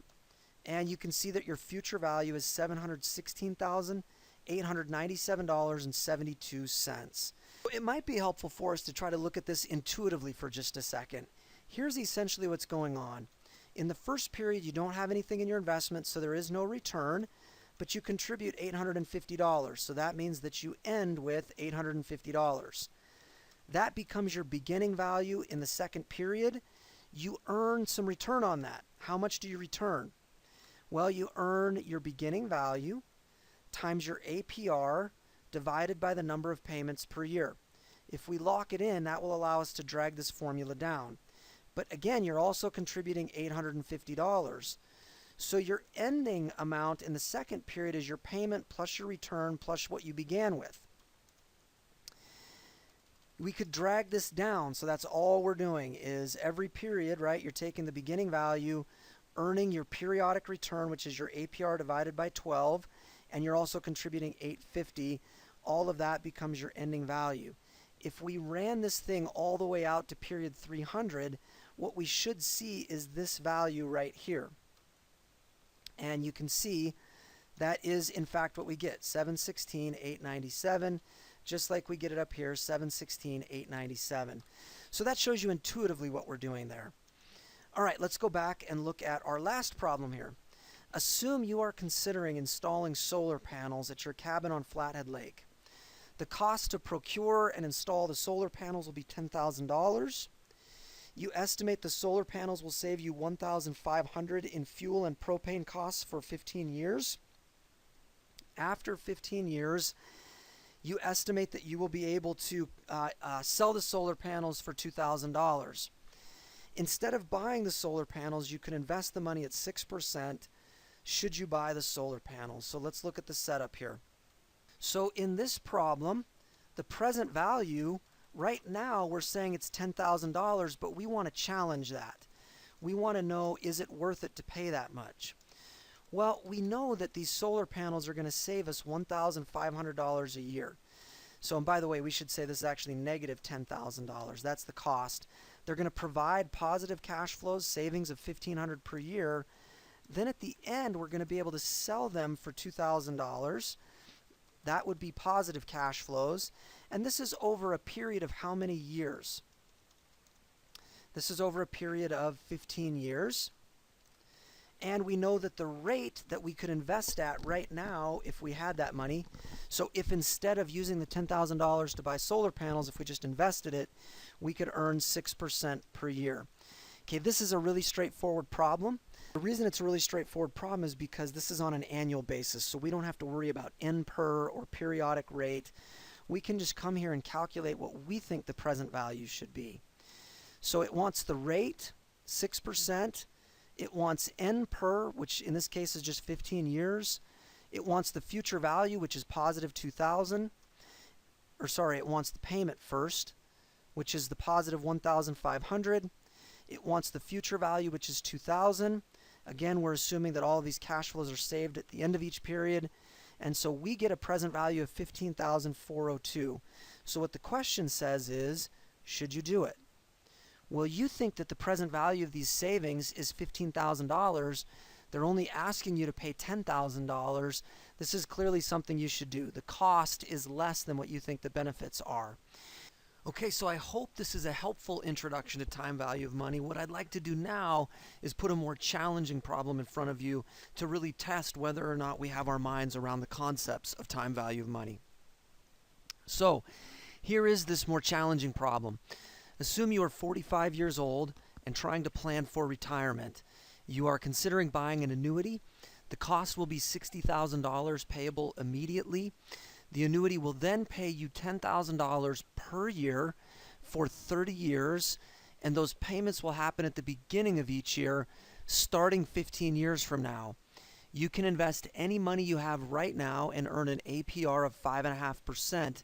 and you can see that your future value is $716,897.72. It might be helpful for us to try to look at this intuitively for just a second. Here's essentially what's going on. In the first period, you don't have anything in your investment, so there is no return, but you contribute $850. So that means that you end with $850. That becomes your beginning value in the second period. You earn some return on that. How much do you return? Well, you earn your beginning value times your APR divided by the number of payments per year. If we lock it in, that will allow us to drag this formula down. But again, you're also contributing $850. So your ending amount in the second period is your payment plus your return plus what you began with. We could drag this down, so that's all we're doing is every period, right? You're taking the beginning value, earning your periodic return, which is your APR divided by 12, and you're also contributing $850. All of that becomes your ending value. If we ran this thing all the way out to period 300, what we should see is this value right here. And you can see that is in fact what we get, $716,897. just like we get it up here, 716,897. So that shows you intuitively what we're doing there. All right, let's go back and look at our last problem here. Assume you are considering installing solar panels at your cabin on Flathead Lake. The cost to procure and install the solar panels will be $10,000. You estimate the solar panels will save you $1,500 in fuel and propane costs for 15 years. After 15 years, you estimate that you will be able to sell the solar panels for $2,000. Instead of buying the solar panels, you can invest the money at 6% should you buy the solar panels. So let's look at the setup here. So in this problem, the present value, right now we're saying it's $10,000, but we want to challenge that. We want to know, is it worth it to pay that much? Well, we know that these solar panels are going to save us $1,500 a year. So, and by the way, we should say this is actually negative $10,000. That's the cost. They're going to provide positive cash flows, savings of $1,500 per year. Then at the end, we're going to be able to sell them for $2,000. That would be positive cash flows. And this is over a period of how many years? This is over a period of 15 years. And we know that the rate that we could invest at right now, if we had that money, so if instead of using the $10,000 to buy solar panels, if we just invested it, we could earn 6% per year. Okay, this is a really straightforward problem. The reason it's a really straightforward problem is because this is on an annual basis, so we don't have to worry about NPER or periodic rate. We can just come here and calculate what we think the present value should be. So it wants the rate, 6%. It wants NPER, which in this case is just 15 years. It wants the future value, which is positive 2,000. Or sorry, it wants the payment first, which is the positive 1,500. It wants the future value, which is 2,000. Again, we're assuming that all of these cash flows are saved at the end of each period. And so we get a present value of 15,402. So what the question says is, should you do it? Well, you think that the present value of these savings is $15,000. They're only asking you to pay $10,000. This is clearly something you should do. The cost is less than what you think the benefits are. Okay, so I hope this is a helpful introduction to time value of money. What I'd like to do now is put a more challenging problem in front of you to really test whether or not we have our minds around the concepts of time value of money. So here is this more challenging problem. Assume you are 45 years old and trying to plan for retirement. You are considering buying an annuity. The cost will be $60,000 payable immediately. The annuity will then pay you $10,000 per year for 30 years, and those payments will happen at the beginning of each year, starting 15 years from now. You can invest any money you have right now and earn an APR of 5.5%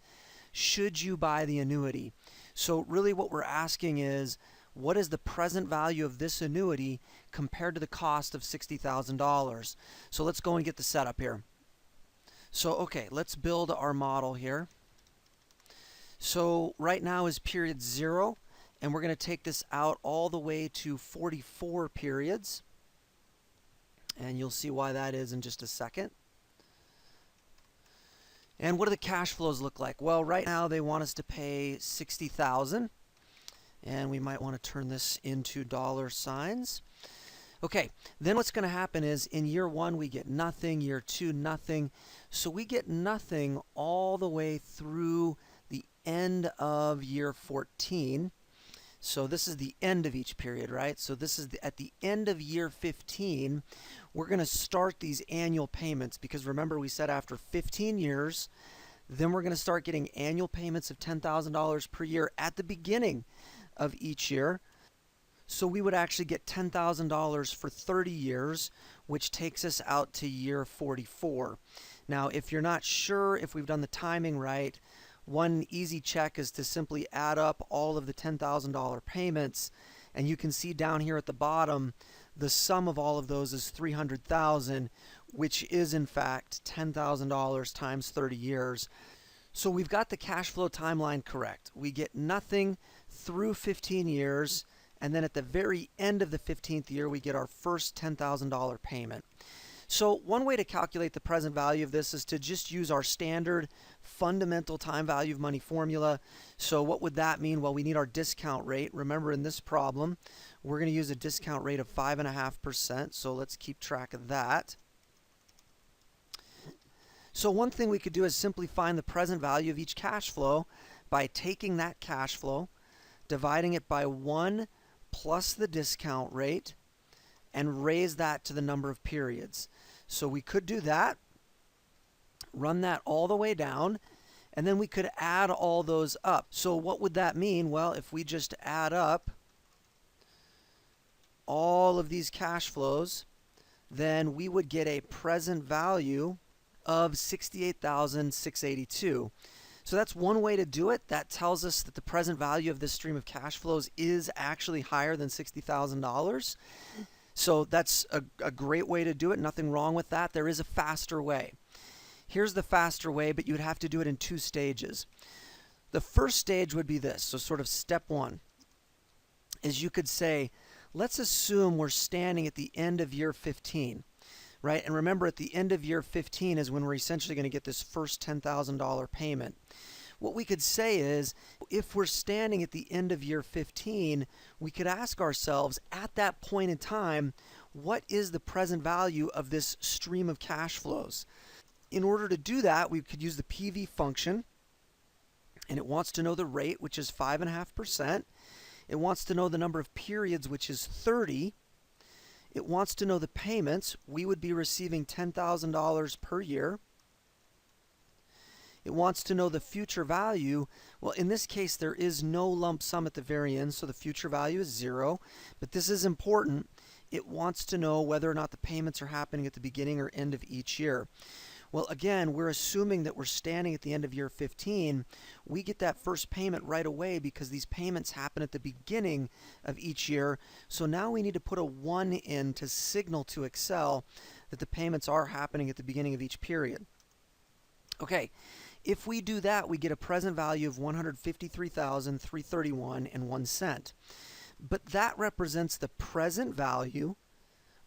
should you buy the annuity. So really what we're asking is, what is the present value of this annuity compared to the cost of $60,000? So let's go and get the setup here. So okay, let's build our model here. So right now is period 0, and we're going to take this out all the way to 44 periods. And you'll see why that is in just a second. And what do the cash flows look like? Well, right now they want us to pay $60,000, and we might want to turn this into dollar signs. Okay, then what's going to happen is in year 1 we get nothing, year 2 nothing. So we get nothing all the way through the end of year 14. So this is the end of each period, right? So this is at the end of year 15, we're going to start these annual payments, because remember we said after 15 years, then we're going to start getting annual payments of $10,000 per year at the beginning of each year. So we would actually get $10,000 for 30 years, which takes us out to year 44. Now, if you're not sure if we've done the timing right, one easy check is to simply add up all of the $10,000 payments, and you can see down here at the bottom, the sum of all of those is $300,000, which is in fact $10,000 times 30 years. So we've got the cash flow timeline correct. We get nothing through 15 years, and then at the very end of the 15th year, we get our first $10,000 payment. So one way to calculate the present value of this is to just use our standard fundamental time value of money formula. So what would that mean? Well, we need our discount rate. Remember, in this problem, we're going to use a discount rate of 5.5%. So let's keep track of that. So one thing we could do is simply find the present value of each cash flow by taking that cash flow, dividing it by 1 plus the discount rate, and raise that to the number of periods. So we could do that, run that all the way down, and then we could add all those up. So what would that mean? Well, if we just add up all of these cash flows, then we would get a present value of $68,682. So that's one way to do it. That tells us that the present value of this stream of cash flows is actually higher than $60,000. So that's a great way to do it. Nothing wrong with that. There is a faster way. Here's the faster way, but you would have to do it in 2 stages. The first stage would be this. So sort of step 1 is you could say, let's assume we're standing at the end of year 15, right? And remember, at the end of year 15 is when we're essentially going to get this first $10,000 payment. What we could say is, if we're standing at the end of year 15, we could ask ourselves at that point in time, what is the present value of this stream of cash flows? In order to do that, we could use the PV function, and it wants to know the rate, which is 5.5%. It wants to know the number of periods, which is 30. It wants to know the payments. We would be receiving $10,000 per year. It wants to know the future value. Well, in this case, there is no lump sum at the very end, so the future value is 0. But this is important. It wants to know whether or not the payments are happening at the beginning or end of each year. Well, again, we're assuming that we're standing at the end of year 15. We get that first payment right away because these payments happen at the beginning of each year. So now we need to put a 1 in to signal to Excel that the payments are happening at the beginning of each period. Okay. If we do that, we get a present value of $153,331.01. But that represents the present value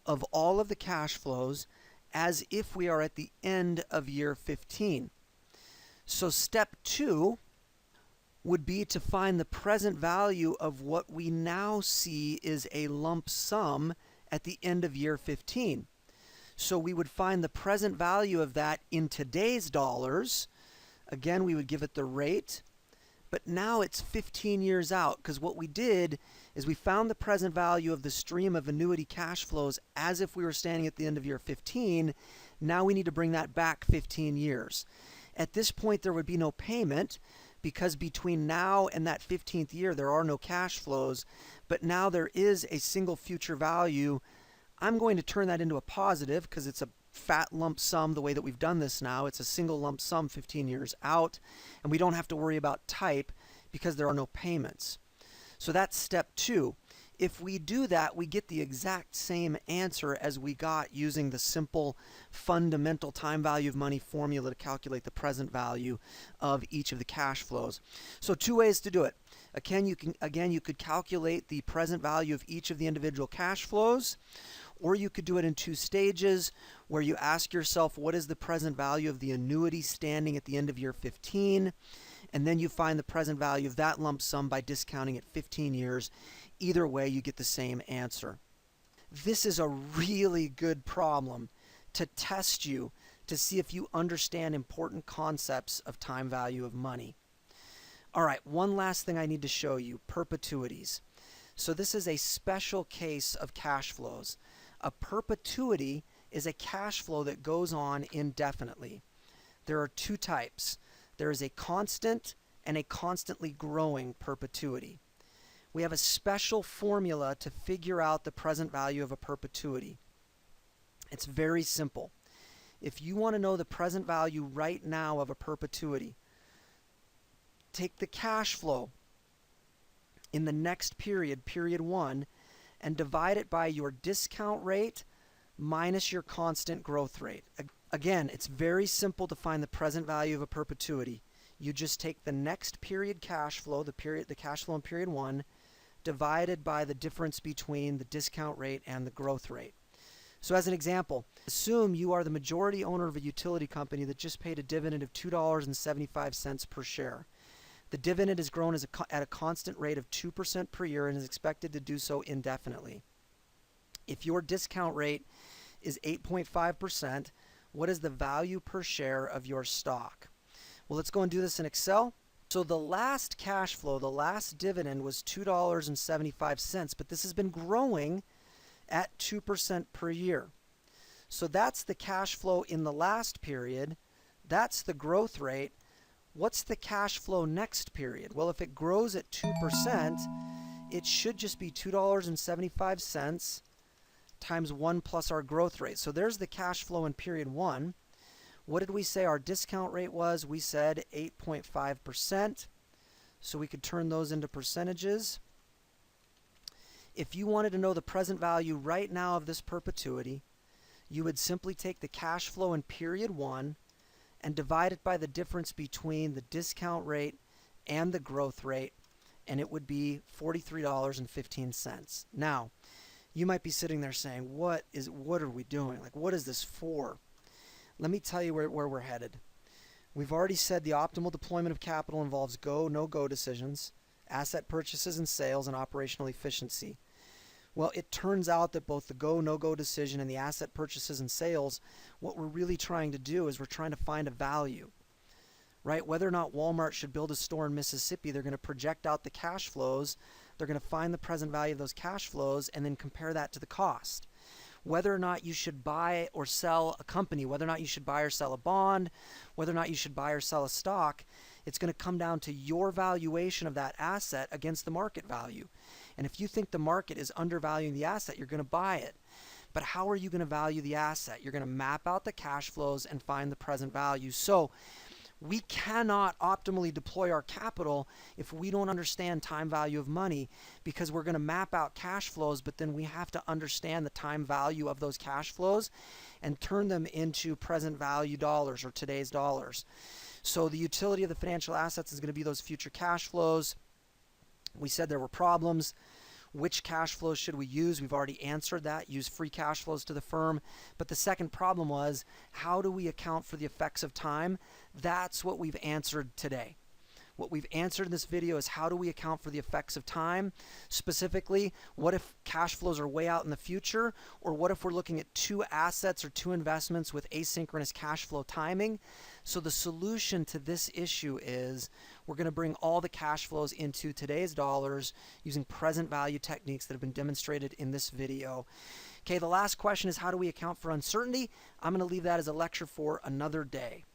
of all of the cash flows as if we are at the end of year 15. So step 2 would be to find the present value of what we now see is a lump sum at the end of year 15. So we would find the present value of that in today's dollars. Again, we would give it the rate, but now it's 15 years out, because what we did is we found the present value of the stream of annuity cash flows as if we were standing at the end of year 15. Now we need to bring that back 15 years. At this point, there would be no payment because between now and that 15th year, there are no cash flows, but now there is a single future value. I'm going to turn that into a positive because it's a fat lump sum the way that we've done this now. It's a single lump sum 15 years out, and we don't have to worry about type because there are no payments. So that's step 2. If we do that, we get the exact same answer as we got using the simple fundamental time value of money formula to calculate the present value of each of the cash flows. So 2 ways to do it. Again, you could calculate the present value of each of the individual cash flows, or you could do it in 2 stages where you ask yourself, what is the present value of the annuity standing at the end of year 15? And then you find the present value of that lump sum by discounting it 15 years. Either way, you get the same answer. This is a really good problem to test you to see if you understand important concepts of time value of money. All right, one last thing I need to show you, perpetuities. So this is a special case of cash flows. A perpetuity is a cash flow that goes on indefinitely. There are 2 types. There is a constant and a constantly growing perpetuity. We have a special formula to figure out the present value of a perpetuity. It's very simple. If you want to know the present value right now of a perpetuity, take the cash flow in the next period, period 1, and divide it by your discount rate minus your constant growth rate. Again, it's very simple to find the present value of a perpetuity. You just take the next period cash flow, the cash flow in period 1, divided by the difference between the discount rate and the growth rate. So as an example, assume you are the majority owner of a utility company that just paid a dividend of $2.75 per share. The dividend has grown at a constant rate of 2% per year and is expected to do so indefinitely. If your discount rate is 8.5%, what is the value per share of your stock? Well, let's go and do this in Excel. So the last cash flow, the last dividend was $2.75, but this has been growing at 2% per year. So that's the cash flow in the last period. That's the growth rate. What's the cash flow next period? Well, if it grows at 2%, it should just be $2.75 times 1 plus our growth rate. So there's the cash flow in period 1. What did we say our discount rate was? We said 8.5%. So we could turn those into percentages. If you wanted to know the present value right now of this perpetuity, you would simply take the cash flow in period 1 and divide it by the difference between the discount rate and the growth rate, and it would be $43.15. Now, you might be sitting there saying, what are we doing? Like, what is this for? Let me tell you where we're headed. We've already said the optimal deployment of capital involves go, no-go decisions, asset purchases and sales, and operational efficiency. Well, it turns out that both the go, no-go decision and the asset purchases and sales, what we're really trying to do is we're trying to find a value, right? Whether or not Walmart should build a store in Mississippi, they're going to project out the cash flows. They're going to find the present value of those cash flows and then compare that to the cost. Whether or not you should buy or sell a company, whether or not you should buy or sell a bond, whether or not you should buy or sell a stock, it's going to come down to your valuation of that asset against the market value. And if you think the market is undervaluing the asset, you're going to buy it. But how are you going to value the asset? You're going to map out the cash flows and find the present value. So we cannot optimally deploy our capital if we don't understand time value of money, because we're going to map out cash flows, but then we have to understand the time value of those cash flows and turn them into present value dollars or today's dollars. So the utility of the financial assets is going to be those future cash flows. We said there were problems. Which cash flows should we use? We've already answered that. Use free cash flows to the firm. But the second problem was, how do we account for the effects of time? That's what we've answered today. What we've answered in this video is, how do we account for the effects of time? Specifically, what if cash flows are way out in the future? Or what if we're looking at two assets or two investments with asynchronous cash flow timing? So the solution to this issue is we're going to bring all the cash flows into today's dollars using present value techniques that have been demonstrated in this video. Okay, the last question is, how do we account for uncertainty? I'm going to leave that as a lecture for another day.